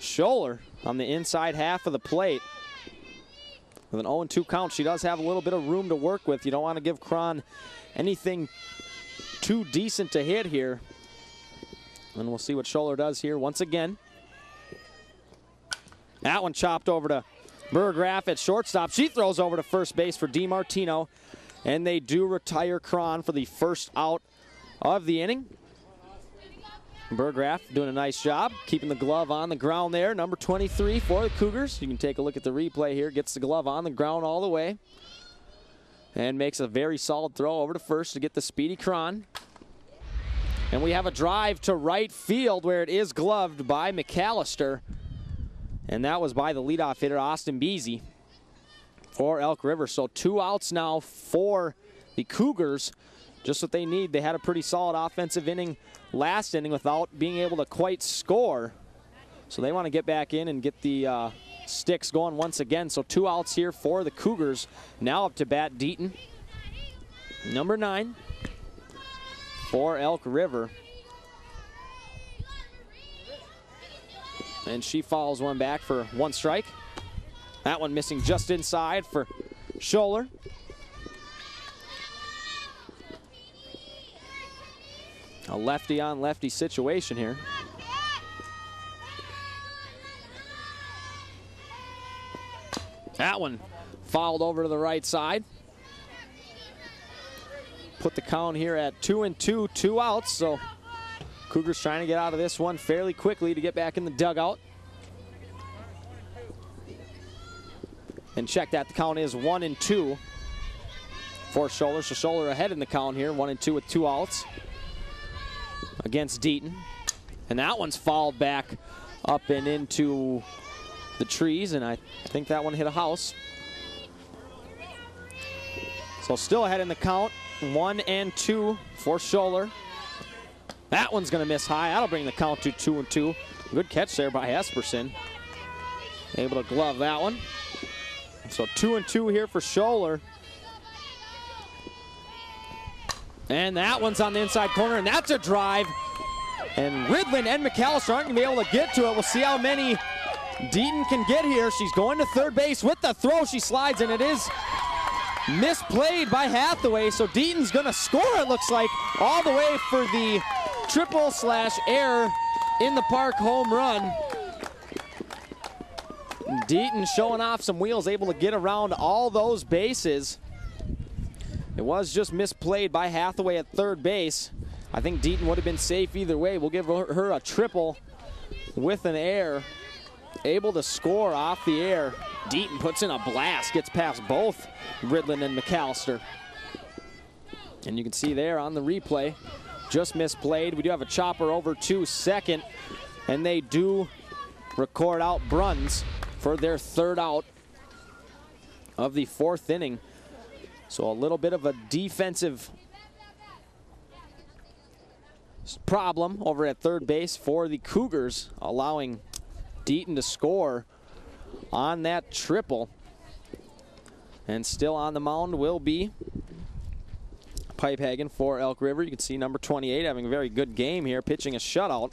Scholler on the inside half of the plate. With an 0-2 count, she does have a little bit of room to work with. You don't want to give Cron anything too decent to hit here. And we'll see what Scholler does here once again. That one chopped over to Burgraff at shortstop. She throws over to first base for DiMartino. And they do retire Cron for the first out of the inning. Burgraff doing a nice job, keeping the glove on the ground there. Number 23 for the Cougars. You can take a look at the replay here. Gets the glove on the ground all the way. And makes a very solid throw over to first to get the speedy Cron. And we have a drive to right field where it is gloved by McAllister. And that was by the leadoff hitter, Austin Beasy, for Elk River. So 2 outs now for the Cougars. Just what they need. They had a pretty solid offensive inning last inning without being able to quite score. So they want to get back in and get the sticks going once again. So 2 outs here for the Cougars. Now up to bat Deaton, number 9 for Elk River. And she fouls one back for 1 strike. That one missing just inside for Scholler. A lefty on lefty situation here. That one fouled over to the right side. Put the count here at 2-2, 2 outs. So Cougars trying to get out of this one fairly quickly to get back in the dugout. And check that, the count is 1-2 for Scholler. So Scholler ahead in the count here, 1-2 with 2 outs against Deaton. And that one's fouled back up and into the trees, and I think that one hit a house. So still ahead in the count, 1-2 for Scholler. That one's going to miss high. That'll bring the count to 2-2. Good catch there by Esperson. Able to glove that one. So 2-2 here for Scholler. And that one's on the inside corner, and that's a drive. And Ridlin and McAllister aren't going to be able to get to it. We'll see how many Deaton can get here. She's going to third base with the throw. She slides, and it is misplayed by Hathaway. So Deaton's going to score, it looks like, all the way for the triple/error in the park home run. Deaton showing off some wheels, able to get around all those bases. It was just misplayed by Hathaway at third base. I think Deaton would have been safe either way. We'll give her a triple with an error. Able to score off the air. Deaton puts in a blast, gets past both Ridlin and McAllister. And you can see there on the replay, just misplayed. We do have a chopper over to second, and they do record out Bruns for their third out of the fourth inning. So a little bit of a defensive problem over at third base for the Cougars, allowing Deaton to score on that triple. And still on the mound will be Pipehagen for Elk River. You can see number 28 having a very good game here, pitching a shutout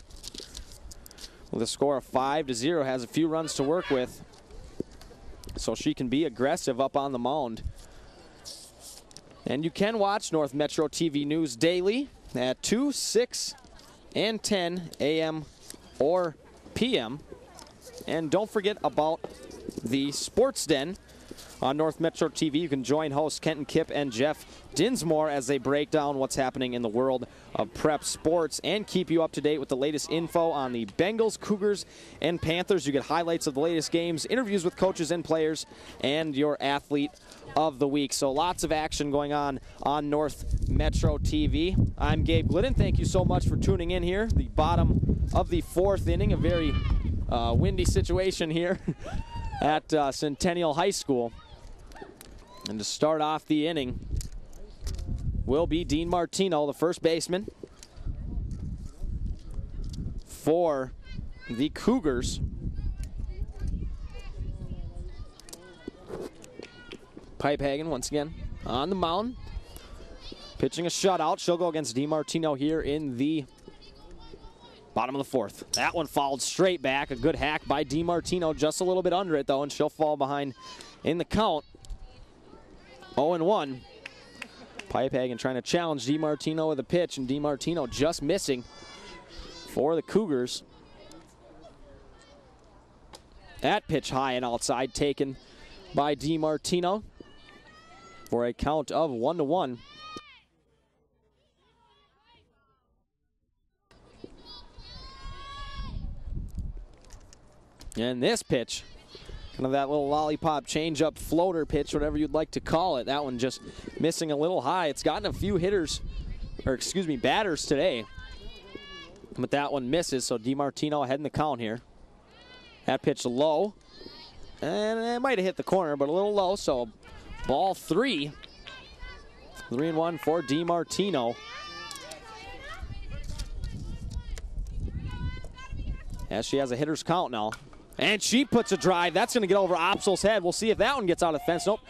with a score of 5-0, has a few runs to work with. So she can be aggressive up on the mound. And you can watch North Metro TV News daily at 2, 6, and 10 a.m. or p.m. And don't forget about the Sports Den on North Metro TV. You can join hosts Kenton Kipp and Jeff Dinsmore as they break down what's happening in the world of prep sports and keep you up to date with the latest info on the Bengals, Cougars, and Panthers. You get highlights of the latest games, interviews with coaches and players, and your athlete of the week. So lots of action going on North Metro TV. I'm Gabe Glidden. Thank you so much for tuning in here. The bottom of the fourth inning, a very windy situation here at Centennial High School. And to start off the inning will be Dean Martino, the first baseman for the Cougars. Pipehagen once again on the mound, pitching a shutout. She'll go against Dean Martino here in the bottom of the fourth. That one fouled straight back. A good hack by Dean Martino, just a little bit under it though, and she'll fall behind in the count. 0-1. Pipehagen trying to challenge DiMartino with a pitch, and DiMartino just missing for the Cougars. That pitch high and outside, taken by DiMartino for a count of 1-1. And this pitch, kind of that little lollipop changeup floater pitch, whatever you'd like to call it. That one just missing a little high. It's gotten a few batters today. But that one misses, so DiMartino ahead in the count here. That pitch low. And it might have hit the corner, but a little low, so ball 3. 3-1 for DiMartino. As she has a hitter's count now. And she puts a drive. That's going to get over Opsel's head. We'll see if that one gets out of the fence. Nope.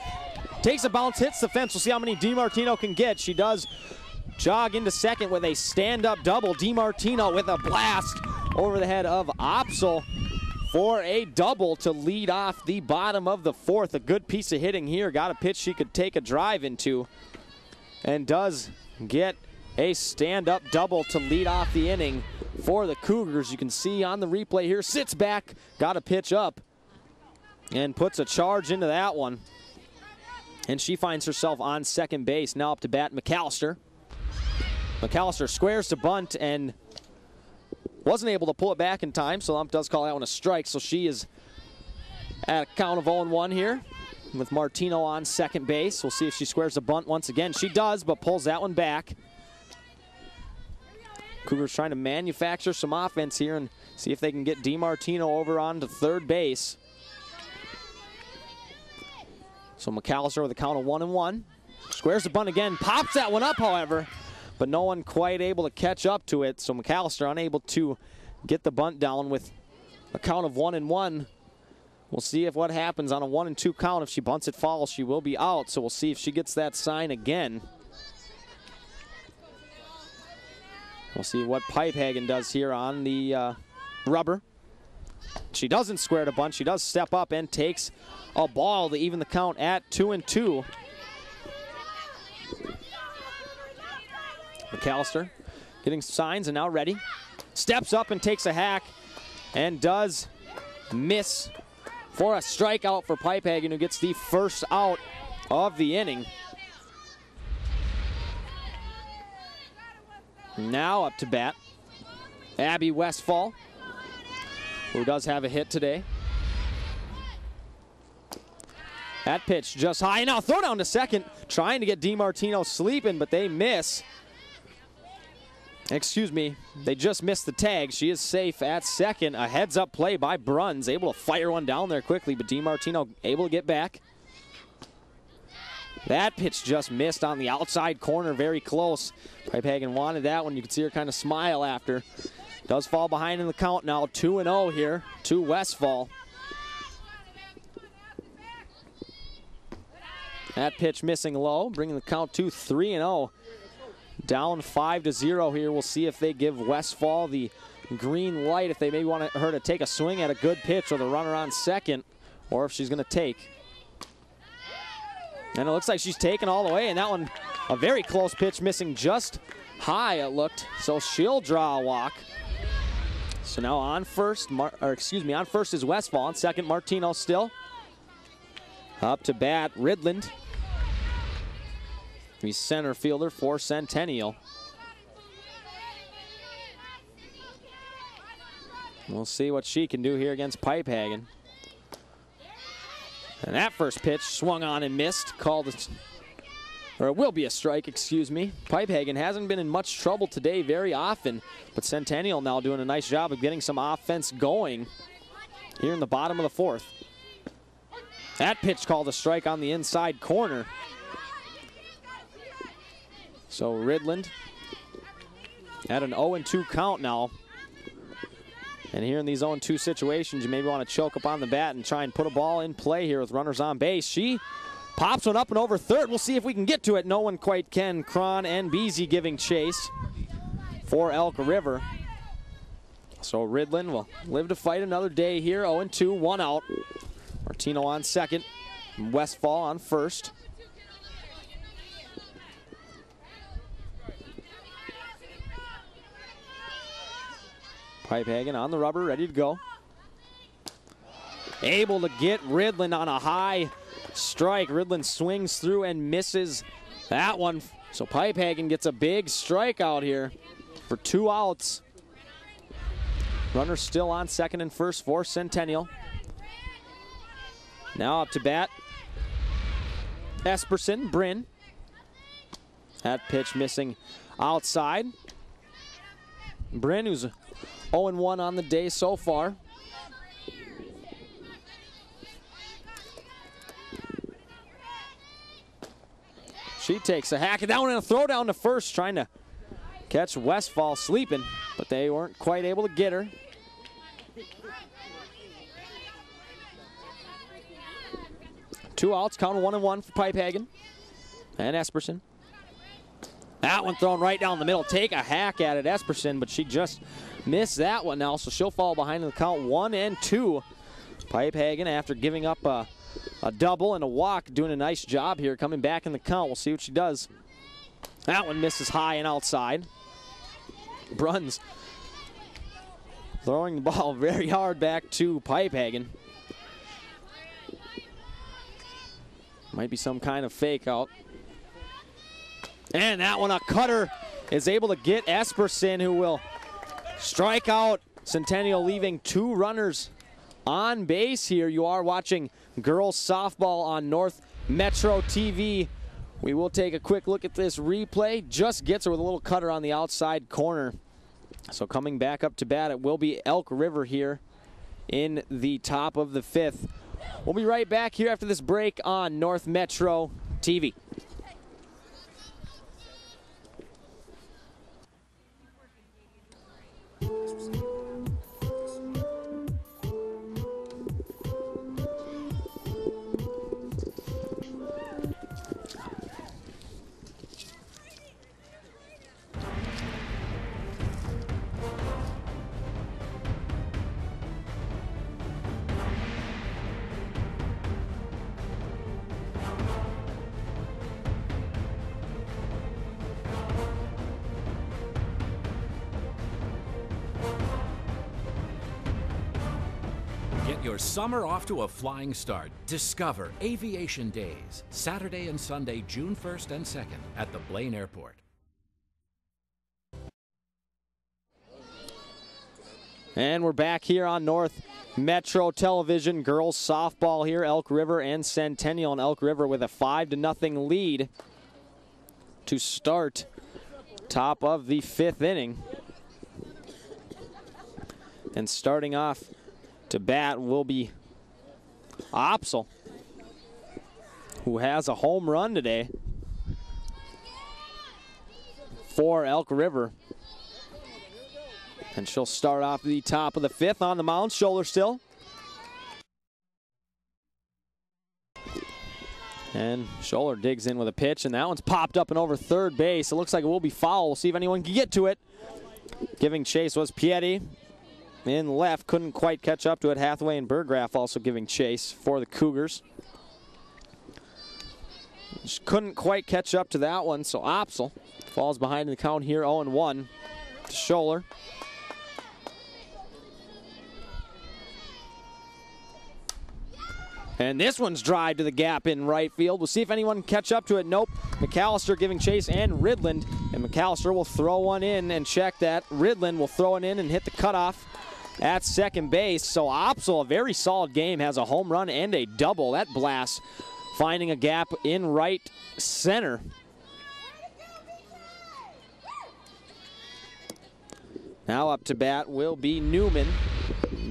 Takes a bounce, hits the fence. We'll see how many DiMartino can get. She does jog into second with a stand-up double. DiMartino with a blast over the head of Opsel for a double to lead off the bottom of the fourth. A good piece of hitting here. Got a pitch she could take a drive into. And does get a stand-up double to lead off the inning for the Cougars. You can see on the replay here, sits back, got a pitch up, and puts a charge into that one. And she finds herself on second base. Now up to bat, McAllister. McAllister squares to bunt and wasn't able to pull it back in time, so the ump does call that one a strike. So she is at a count of 0-1 here with Martino on second base. We'll see if she squares the bunt once again. She does, but pulls that one back. Cougars trying to manufacture some offense here and see if they can get DiMartino over onto third base. So McAllister with a count of 1-1. Squares the bunt again, pops that one up, however, but no one quite able to catch up to it. So McAllister unable to get the bunt down with a count of 1-1. We'll see if what happens on a 1-2 count. If she bunts it foul, she will be out. So we'll see if she gets that sign again. We'll see what Pipehagen does here on the rubber. She doesn't square the bunt. She does step up and takes a ball to even the count at 2-2. McAllister getting signs and now ready. Steps up and takes a hack and does miss for a strikeout for Pipehagen, who gets the first out of the inning. Now up to bat, Abby Westfall, who does have a hit today. That pitch just high. Now throw down to second, trying to get DiMartino sleeping, but they miss. Excuse me, they just missed the tag. She is safe at second. A heads-up play by Bruns, able to fire one down there quickly, but DiMartino able to get back. That pitch just missed on the outside corner, very close. Pipehagen wanted that one. You can see her kind of smile after. Does fall behind in the count now, 2-0 here to Westfall. That pitch missing low, bringing the count to 3-0. Down 5-0 here. We'll see if they give Westfall the green light, if they maybe want her to take a swing at a good pitch or the runner on second, or if she's going to take. And it looks like she's taken all the way, and that one, a very close pitch, missing just high, it looked. So she'll draw a walk. So now on first, on first is Westfall. On second, Martino still. Up to bat, Ridland. He's center fielder for Centennial. We'll see what she can do here against Pipehagen. And that first pitch swung on and missed. Or it will be a strike, excuse me. Pipehagen hasn't been in much trouble today very often, but Centennial now doing a nice job of getting some offense going here in the bottom of the fourth. That pitch called a strike on the inside corner. So Ridland at an 0-2 count now. And here in these 0-2 situations, you maybe want to choke up on the bat and try and put a ball in play here with runners on base. She pops one up and over third. We'll see if we can get to it. No one quite can. Cron and Beasy giving chase for Elk River. So Ridland will live to fight another day here. 0-2, one out. Martino on second. Westfall on first. Pipehagen on the rubber, ready to go. Able to get Ridland on a high strike. Ridland swings through and misses that one. So Pipehagen gets a big strikeout here for 2 outs. Runner still on second and first for Centennial. Now up to bat, Esperson, Bryn. That pitch missing outside. Bryn, who's 0-1 on the day so far. She takes a hack down and a throw down to first, trying to catch Westfall sleeping, but they weren't quite able to get her. Two outs, count 1-1 for Pipehagen and Esperson. That one thrown right down the middle. Take a hack at it, Esperson, but she just missed that one now, so she'll fall behind in the count 1-2. Pipehagen, after giving up a double and a walk, doing a nice job here, coming back in the count. We'll see what she does That one misses high and outside. Bruns throwing the ball very hard back to Pipehagen. Might be some kind of fake out. And that one, a cutter, is able to get Esperson, who will strike out Centennial, leaving 2 runners on base here. You are watching girls softball on North Metro TV. We will take a quick look at this replay. Just gets her with a little cutter on the outside corner. So coming back up to bat, it will be Elk River here in the top of the 5th. We'll be right back here after this break on North Metro TV. Get your summer off to a flying start. Discover Aviation Days, Saturday and Sunday, June 1st and 2nd at the Blaine Airport. And we're back here on North Metro Television. Girls softball here, Elk River and Centennial. And Elk River with a 5-0 lead to start top of the 5th inning. And starting off to bat will be Opsel, who has a home run today for Elk River. And she'll start off the top of the 5th on the mound. Scholler still. And Scholler digs in with a pitch, and that one's popped up and over third base. It looks like it will be foul. We'll see if anyone can get to it. Giving chase was Pieti. In left, couldn't quite catch up to it. Hathaway and Burgraff also giving chase for the Cougars. Just couldn't quite catch up to that one, so Opsel falls behind in the count here, 0-1 to Scholler. And this one's drive to the gap in right field. We'll see if anyone can catch up to it. Nope. McAllister giving chase and Ridland. And McAllister will throw one in and check that. Ridland will throw it in and hit the cutoff at second base. So Opsel, a very solid game, has a home run and a double. That blast finding a gap in right center. Now up to bat will be Newman.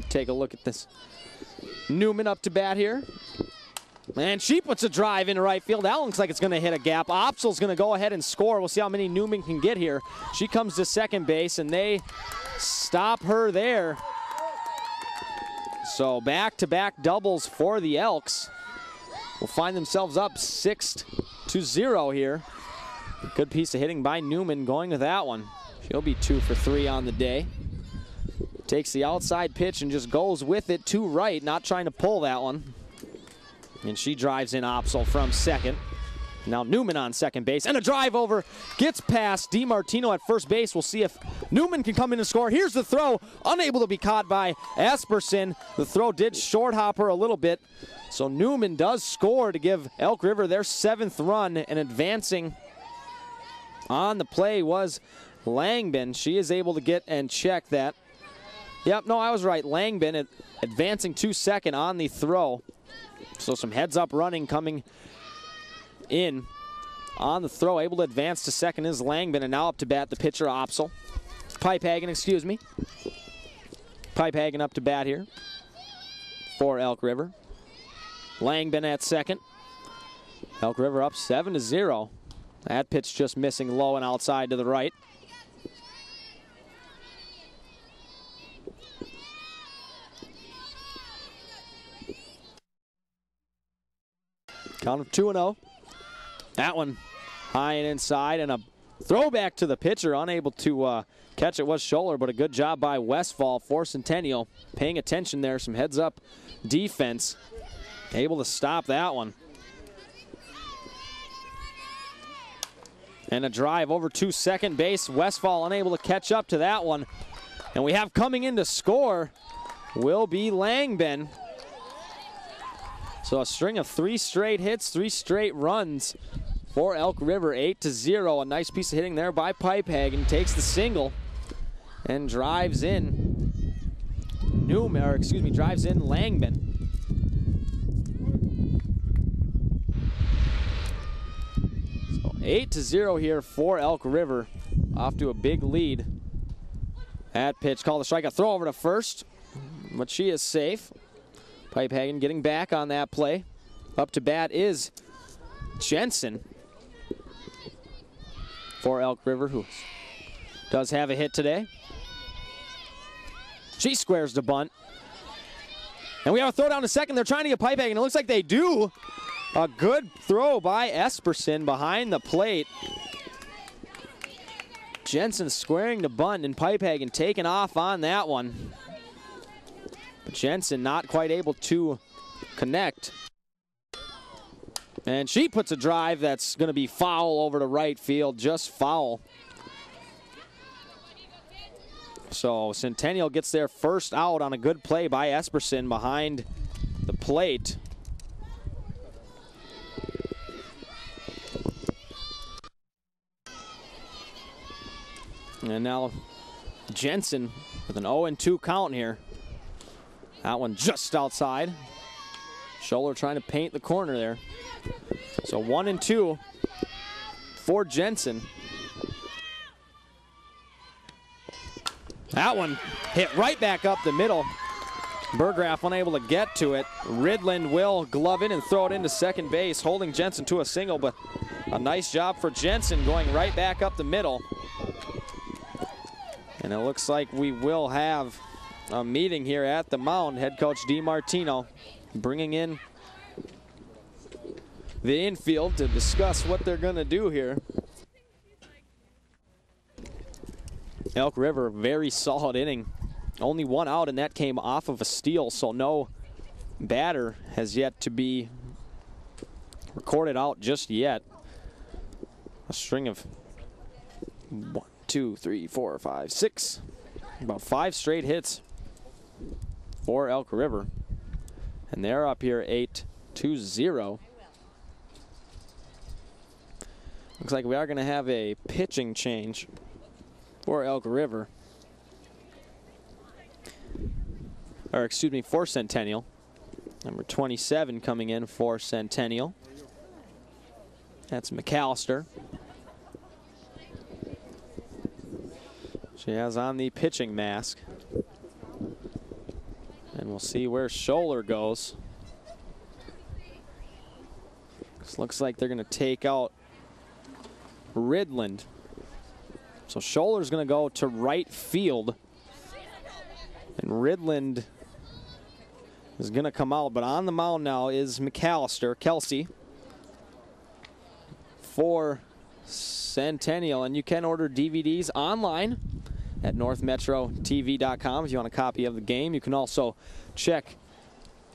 Take a look at this. Newman up to bat here. And she puts a drive into right field. That looks like it's going to hit a gap. Opsel's going to go ahead and score. We'll see how many Newman can get here. She comes to second base, and they stop her there. So back-to-back doubles for the Elks. Will find themselves up 6-0 here. Good piece of hitting by Newman going to that one. She'll be 2 for 3 on the day. Takes the outside pitch and just goes with it to right, not trying to pull that one. And she drives in Opsel from second. Now Newman on second base, and a drive over. Gets past DiMartino at first base. We'll see if Newman can come in and score. Here's the throw, unable to be caught by Esperson. The throw did short hop her a little bit. So Newman does score to give Elk River their 7th run, and advancing on the play was Langbin. She is able to get and check that. Yep, no, I was right. Langbin advancing to second on the throw. So some heads-up running coming in on the throw. Able to advance to second is Langbin, and now up to bat the pitcher, Opsel. Pipehagen, excuse me. Pipehagen up to bat here for Elk River. Langbin at second. Elk River up 7-0. That pitch just missing low and outside to the right. Count of 2-0. That one high and inside, and a throwback to the pitcher. Unable to catch it was Scholler, but a good job by Westfall for Centennial. Paying attention there, some heads-up defense. Able to stop that one. And a drive over to second base. Westfall unable to catch up to that one. And we have coming in to score will be Langben. So a string of 3 straight hits, 3 straight runs for Elk River, 8-0. A nice piece of hitting there by Pipehagen. Takes the single and drives in drives in Langben. So 8-0 here for Elk River. Off to a big lead. At pitch, call the strike, a throw over to first, but she is safe. Pipehagen getting back on that play. Up to bat is Jensen for Elk River, who does have a hit today. She squares the bunt. And we have a throw down to second. They're trying to get Pipehagen. It looks like they do. A good throw by Esperson behind the plate. Jensen squaring the bunt and Pipehagen taking off on that one. But Jensen not quite able to connect. And she puts a drive that's going to be foul over to right field, just foul. So Centennial gets their first out on a good play by Esperson behind the plate. And now Jensen with an 0-2 count here. That one just outside. Scholler trying to paint the corner there. So 1-2 for Jensen. That one hit right back up the middle. Burgraff unable to get to it. Ridland will glove in and throw it into second base, holding Jensen to a single, but a nice job for Jensen going right back up the middle. And it looks like we will have a meeting here at the mound. Head coach DiMartino bringing in the infield to discuss what they're going to do here. Elk River, very solid inning. Only one out, and that came off of a steal, so no batter has yet to be recorded out just yet. A string of 1, 2, 3, 4, 5, 6. About 5 straight hits for Elk River. And they're up here 8-0. Looks like we are going to have a pitching change for Elk River. Or excuse me, for Centennial. Number 27 coming in for Centennial. That's McAllister. She has on the pitching mask. And we'll see where Scholler goes. This looks like they're going to take out Ridland. So Scholler's going to go to right field. And Ridland is going to come out. But on the mound now is McAllister, Kelsey, for Centennial. And you can order DVDs online at northmetrotv.com if you want a copy of the game. You can also check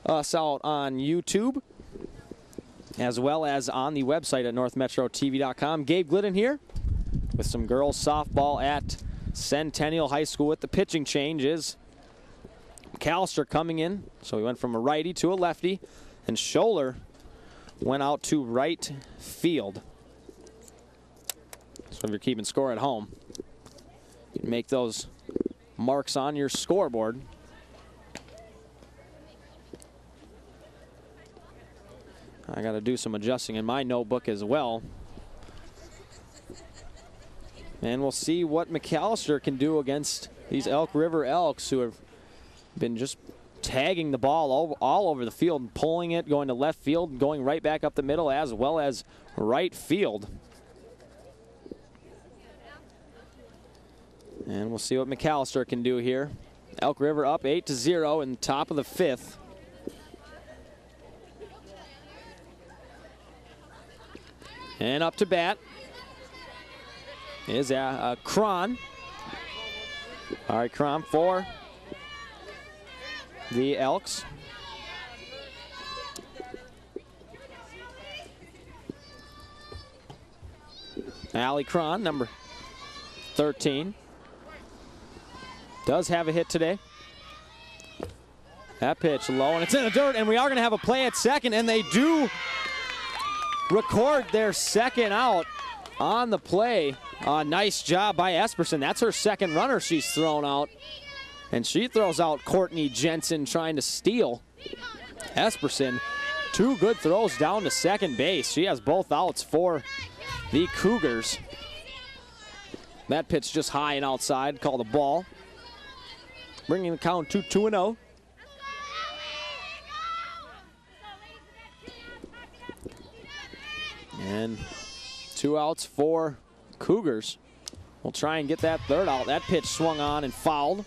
us out on YouTube as well as on the website at northmetrotv.com. Gabe Glidden here with some girls softball at Centennial High School. With the pitching change is McAllister coming in. So he went from a righty to a lefty, and Scholler went out to right field. So if you're keeping score at home, you can make those marks on your scoreboard. I got to do some adjusting in my notebook as well. And we'll see what McAllister can do against these Elk River Elks, who have been just tagging the ball all over the field, pulling it, going to left field, going right back up the middle, as well as right field. And we'll see what McAllister can do here. Elk River up 8-0 in the top of the 5th. And up to bat is Cron. All right, Cron for the Elks. Allie Cron, number 13. Does have a hit today. That pitch low, and it's in the dirt, and we are going to have a play at second, and they do record their second out on the play. Nice job by Esperson. That's her second runner she's thrown out. And she throws out Courtney Jensen trying to steal. Esperson, 2 good throws down to second base. She has both outs for the Cougars. That pitch just high and outside, called a ball. Bringing the count to 2-0. And 2 outs for Cougars. We'll try and get that third out. That pitch swung on and fouled,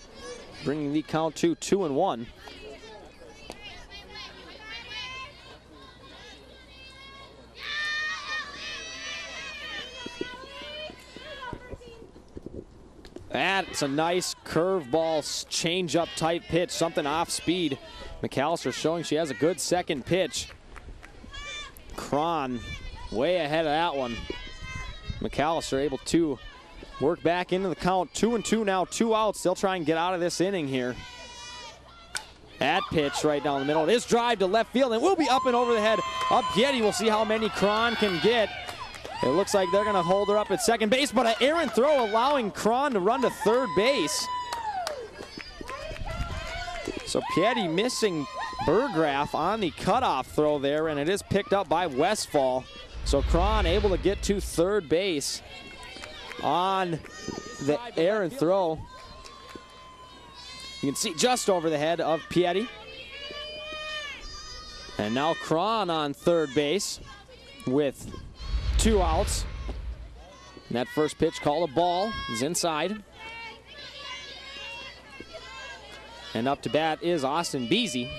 bringing the count to 2-1. That's a nice curveball, change-up type pitch, something off speed. McAllister showing she has a good second pitch. Cron way ahead of that one. McAllister able to work back into the count. 2-2 now, 2 outs. They'll try and get out of this inning here. That pitch right down the middle. It is drive to left field, and will be up and over the head of Piety. We'll see how many Cron can get. It looks like they're going to hold her up at second base, but an errant throw allowing Cron to run to third base. So Piety missing Burgraff on the cutoff throw there, and it is picked up by Westfall. So Cron able to get to third base on the errant throw. You can see just over the head of Piety. And now Cron on third base with 2 outs. And that first pitch called a ball is inside. And up to bat is Austin Beasy.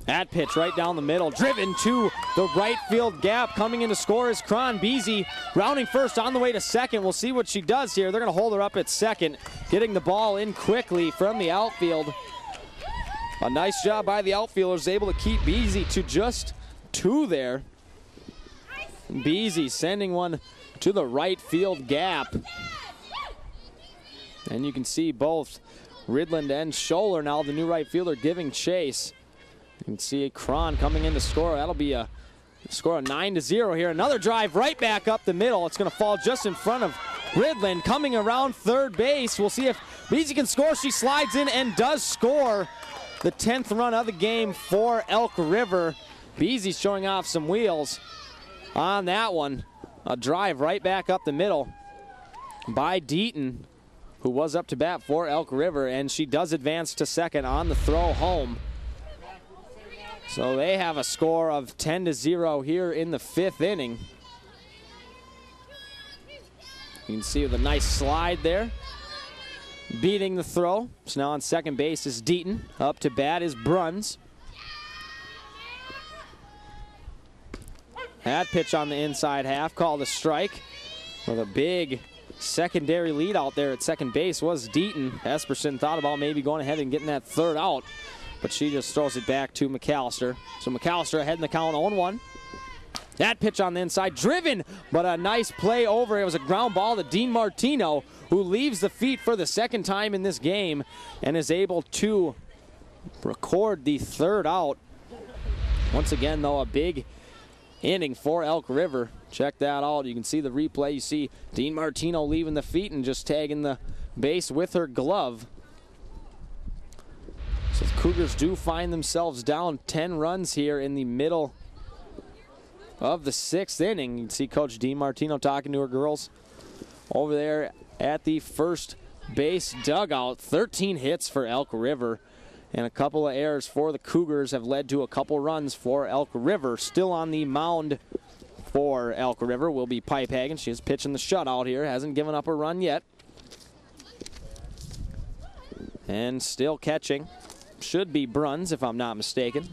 That pitch right down the middle, driven to the right field gap. Coming in to score is Cron. Beasy rounding first on the way to second. We'll see what she does here. They're going to hold her up at second, getting the ball in quickly from the outfield. A nice job by the outfielders, able to keep Beasy to just 2 there. Beasy sending one to the right field gap. And you can see both Ridland and Scholler now, the new right fielder, giving chase. You can see Cron coming in to score. That'll be a score of 9-0 here. Another drive right back up the middle. It's going to fall just in front of Ridland. Coming around third base. We'll see if Beasy can score. She slides in and does score. The 10th run of the game for Elk River. Beasy's showing off some wheels on that one. A drive right back up the middle by Deaton, who was up to bat for Elk River, and she does advance to second on the throw home. So they have a score of 10-0 here in the 5th inning. You can see with a nice slide there, beating the throw. So now on second base is Deaton. Up to bat is Bruns. That pitch on the inside half, called a strike. With a big secondary lead out there at second base was Deaton. Esperson thought about maybe going ahead and getting that third out, but she just throws it back to McAllister. So McAllister ahead in the count, 0-1. That pitch on the inside, driven, but a nice play over. It was a ground ball to Dean Martino, who leaves the feet for the second time in this game and is able to record the third out. Once again, though, a big inning for Elk River. Check that out. You can see the replay. You see Dean Martino leaving the feet and just tagging the base with her glove. So the Cougars do find themselves down 10 runs here in the middle of the 6th inning. You can see Coach Dean Martino talking to her girls over there at the first base dugout. 13 hits for Elk River, and a couple of errors for the Cougars have led to a couple runs for Elk River. Still on the mound for Elk River will be Pipe Hagen. She is pitching the shutout here, hasn't given up a run yet. And still catching should be Bruns, if I'm not mistaken.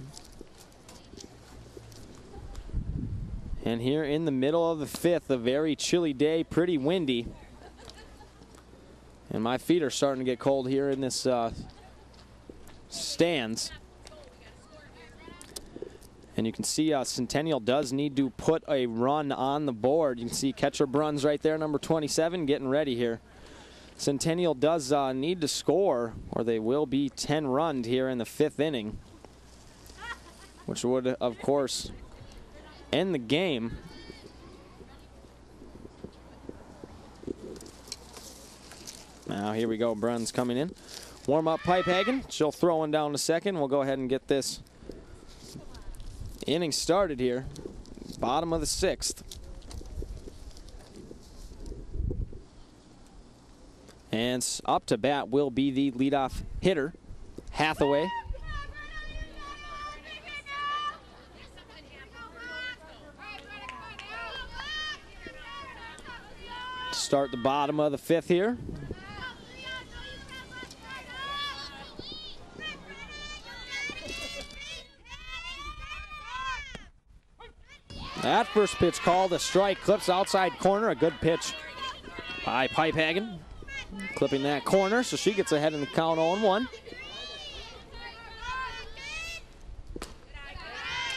And here in the middle of the 5th, a very chilly day, pretty windy. And my feet are starting to get cold here in this stands. And you can see Centennial does need to put a run on the board. You can see catcher Bruns right there, number 27, getting ready here. Centennial does need to score, or they will be 10 runned here in the 5th inning, which would, of course, end the game. Now here we go, Bruns coming in. Warm up Pipehagen. She'll throw one down to second. We'll go ahead and get this inning started here. Bottom of the 6th. And up to bat will be the leadoff hitter, Hathaway. Start the bottom of the 5th here. That first pitch called a strike, clips outside corner. A good pitch by Pipehagen, clipping that corner, so she gets ahead in the count 0-1.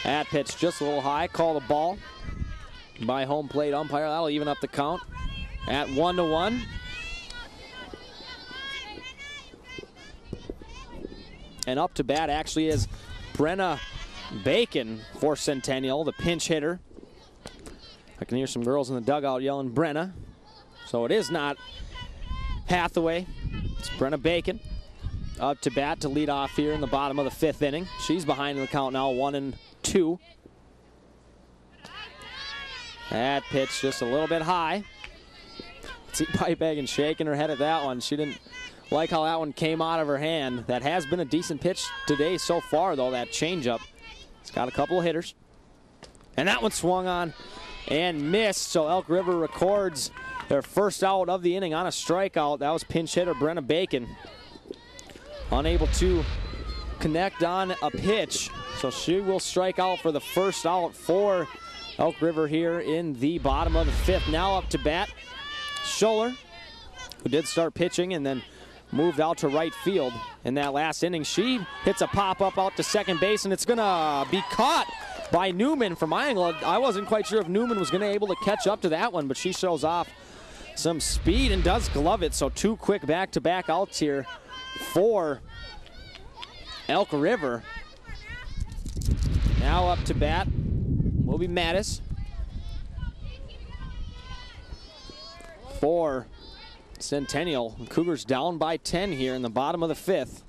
That pitch just a little high, called a ball by home plate umpire. That'll even up the count at 1-1. And up to bat actually is Brenna Bacon for Centennial, the pinch hitter. I can hear some girls in the dugout yelling Brenna. So it is not Hathaway. It's Brenna Bacon up to bat to lead off here in the bottom of the 5th inning. She's behind in the count now, 1-2. That pitch just a little bit high. See Pipehagen shaking her head at that one. She didn't like how that one came out of her hand. That has been a decent pitch today so far, though, that changeup. It's got a couple of hitters. And that one swung on and missed, so Elk River records their first out of the inning on a strikeout. That was pinch hitter Brenna Bacon. Unable to connect on a pitch, so she will strike out for the first out for Elk River here in the bottom of the 5th. Now up to bat, Scholler, who did start pitching and then moved out to right field in that last inning. She hits a pop-up out to second base, and it's going to be caught by Newman from my angle. I wasn't quite sure if Newman was going to be able to catch up to that one, but she shows off some speed and does glove it. So 2 quick back-to-back outs here for Elk River. Now up to bat will be Mattis for Centennial. Cougars down by 10 here in the bottom of the 5th.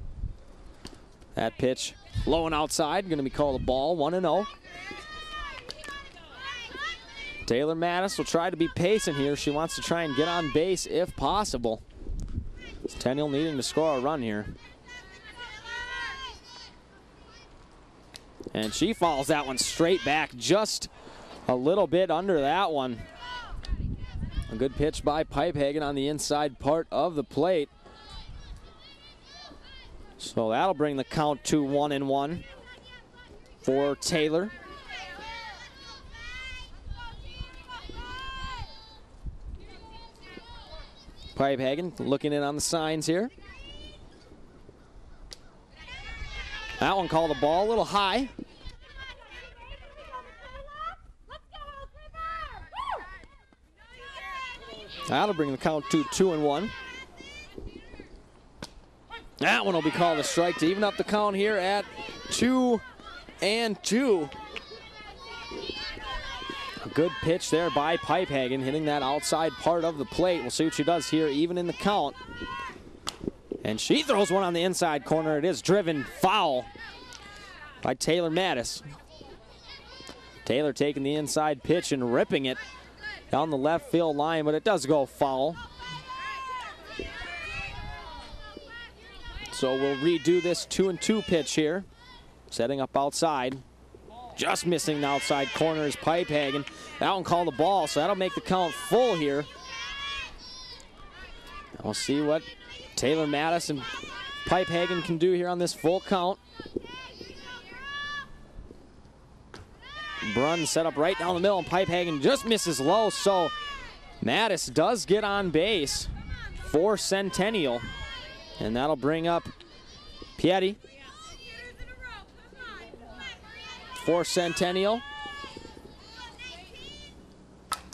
That pitch low and outside, going to be called a ball, 1-0. Taylor Mattis will try to be pacing here. She wants to try and get on base if possible. Centennial needing to score a run here. And she follows that one straight back, just a little bit under that one. A good pitch by Pipehagen on the inside part of the plate. So that'll bring the count to 1-1 for Taylor. Pipehagen looking in on the signs here. That one called a ball, a little high. That'll bring the count to 2-1. That one will be called a strike to even up the count here at 2-2. A good pitch there by Pipehagen, hitting that outside part of the plate. We'll see what she does here, even in the count. And she throws one on the inside corner. It is driven foul by Taylor Mattis. Taylor taking the inside pitch and ripping it down the left field line, but it does go foul. So we'll redo this 2-2 pitch here. Setting up outside. Just missing the outside corner is Pipehagen. That one called the ball, so that'll make the count full here. We'll see what Taylor Mattis and Pipehagen can do here on this full count. Brunn set up right down the middle, and Pipehagen just misses low, so Mattis does get on base for Centennial. And that'll bring up Piatti for Centennial.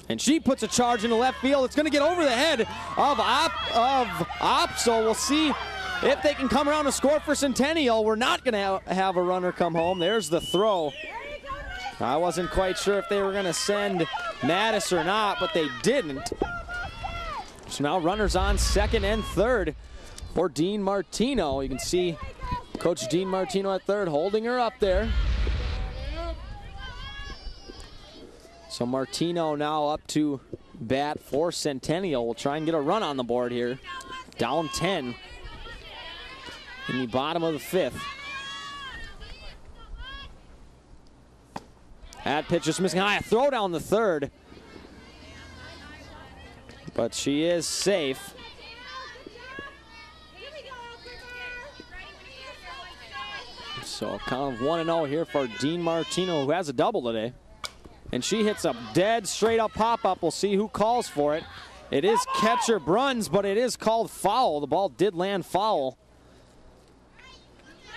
And she puts a charge into left field. It's going to get over the head of Op, so we'll see if they can come around and score for Centennial. We're not going to have a runner come home. There's the throw. I wasn't quite sure if they were going to send Mattis or not, but they didn't. So now runners on second and third for Dean Martino. You can see Coach Dean Martino at third holding her up there. So Martino now up to bat for Centennial. We'll try and get a run on the board here. Down 10 in the bottom of the fifth. That pitch is missing high. A throw down the third. But she is safe. So count of 1-0 here for Dean Martino, who has a double today. And she hits a dead straight up pop-up. We'll see who calls for it. It is catcher Bruns, but it is called foul. The ball did land foul.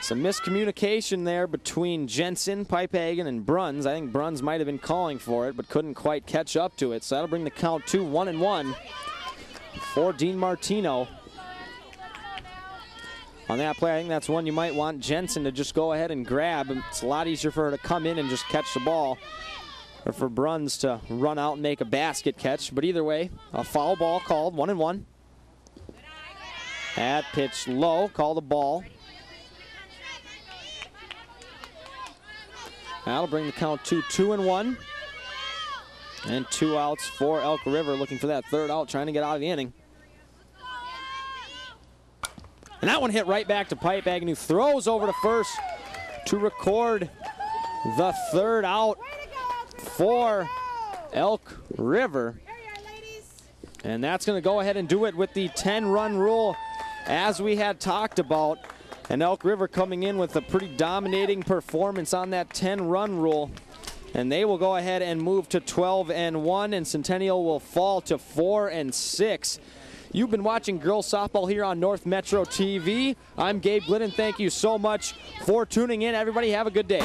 Some miscommunication there between Jensen, Pipehagen, and Bruns. I think Bruns might have been calling for it, but couldn't quite catch up to it. So that'll bring the count to 1-1 for Dean Martino. On that play, I think that's one you might want Jensen to just go ahead and grab. It's a lot easier for her to come in and just catch the ball, or for Bruns to run out and make a basket catch. But either way, a foul ball called, 1-1. That pitch low, called a ball. That'll bring the count to 2-1. And 2 outs for Elk River, looking for that third out, trying to get out of the inning. And that one hit right back to Pipehagen, who throws over to first to record the third out for Elk River. And that's going to go ahead and do it with the 10-run rule, as we had talked about. And Elk River coming in with a pretty dominating performance on that 10-run rule. And they will go ahead and move to 12-1, and Centennial will fall to 4-6. You've been watching girls softball here on North Metro TV. I'm Gabe Glidden. Thank you so much for tuning in. Everybody have a good day.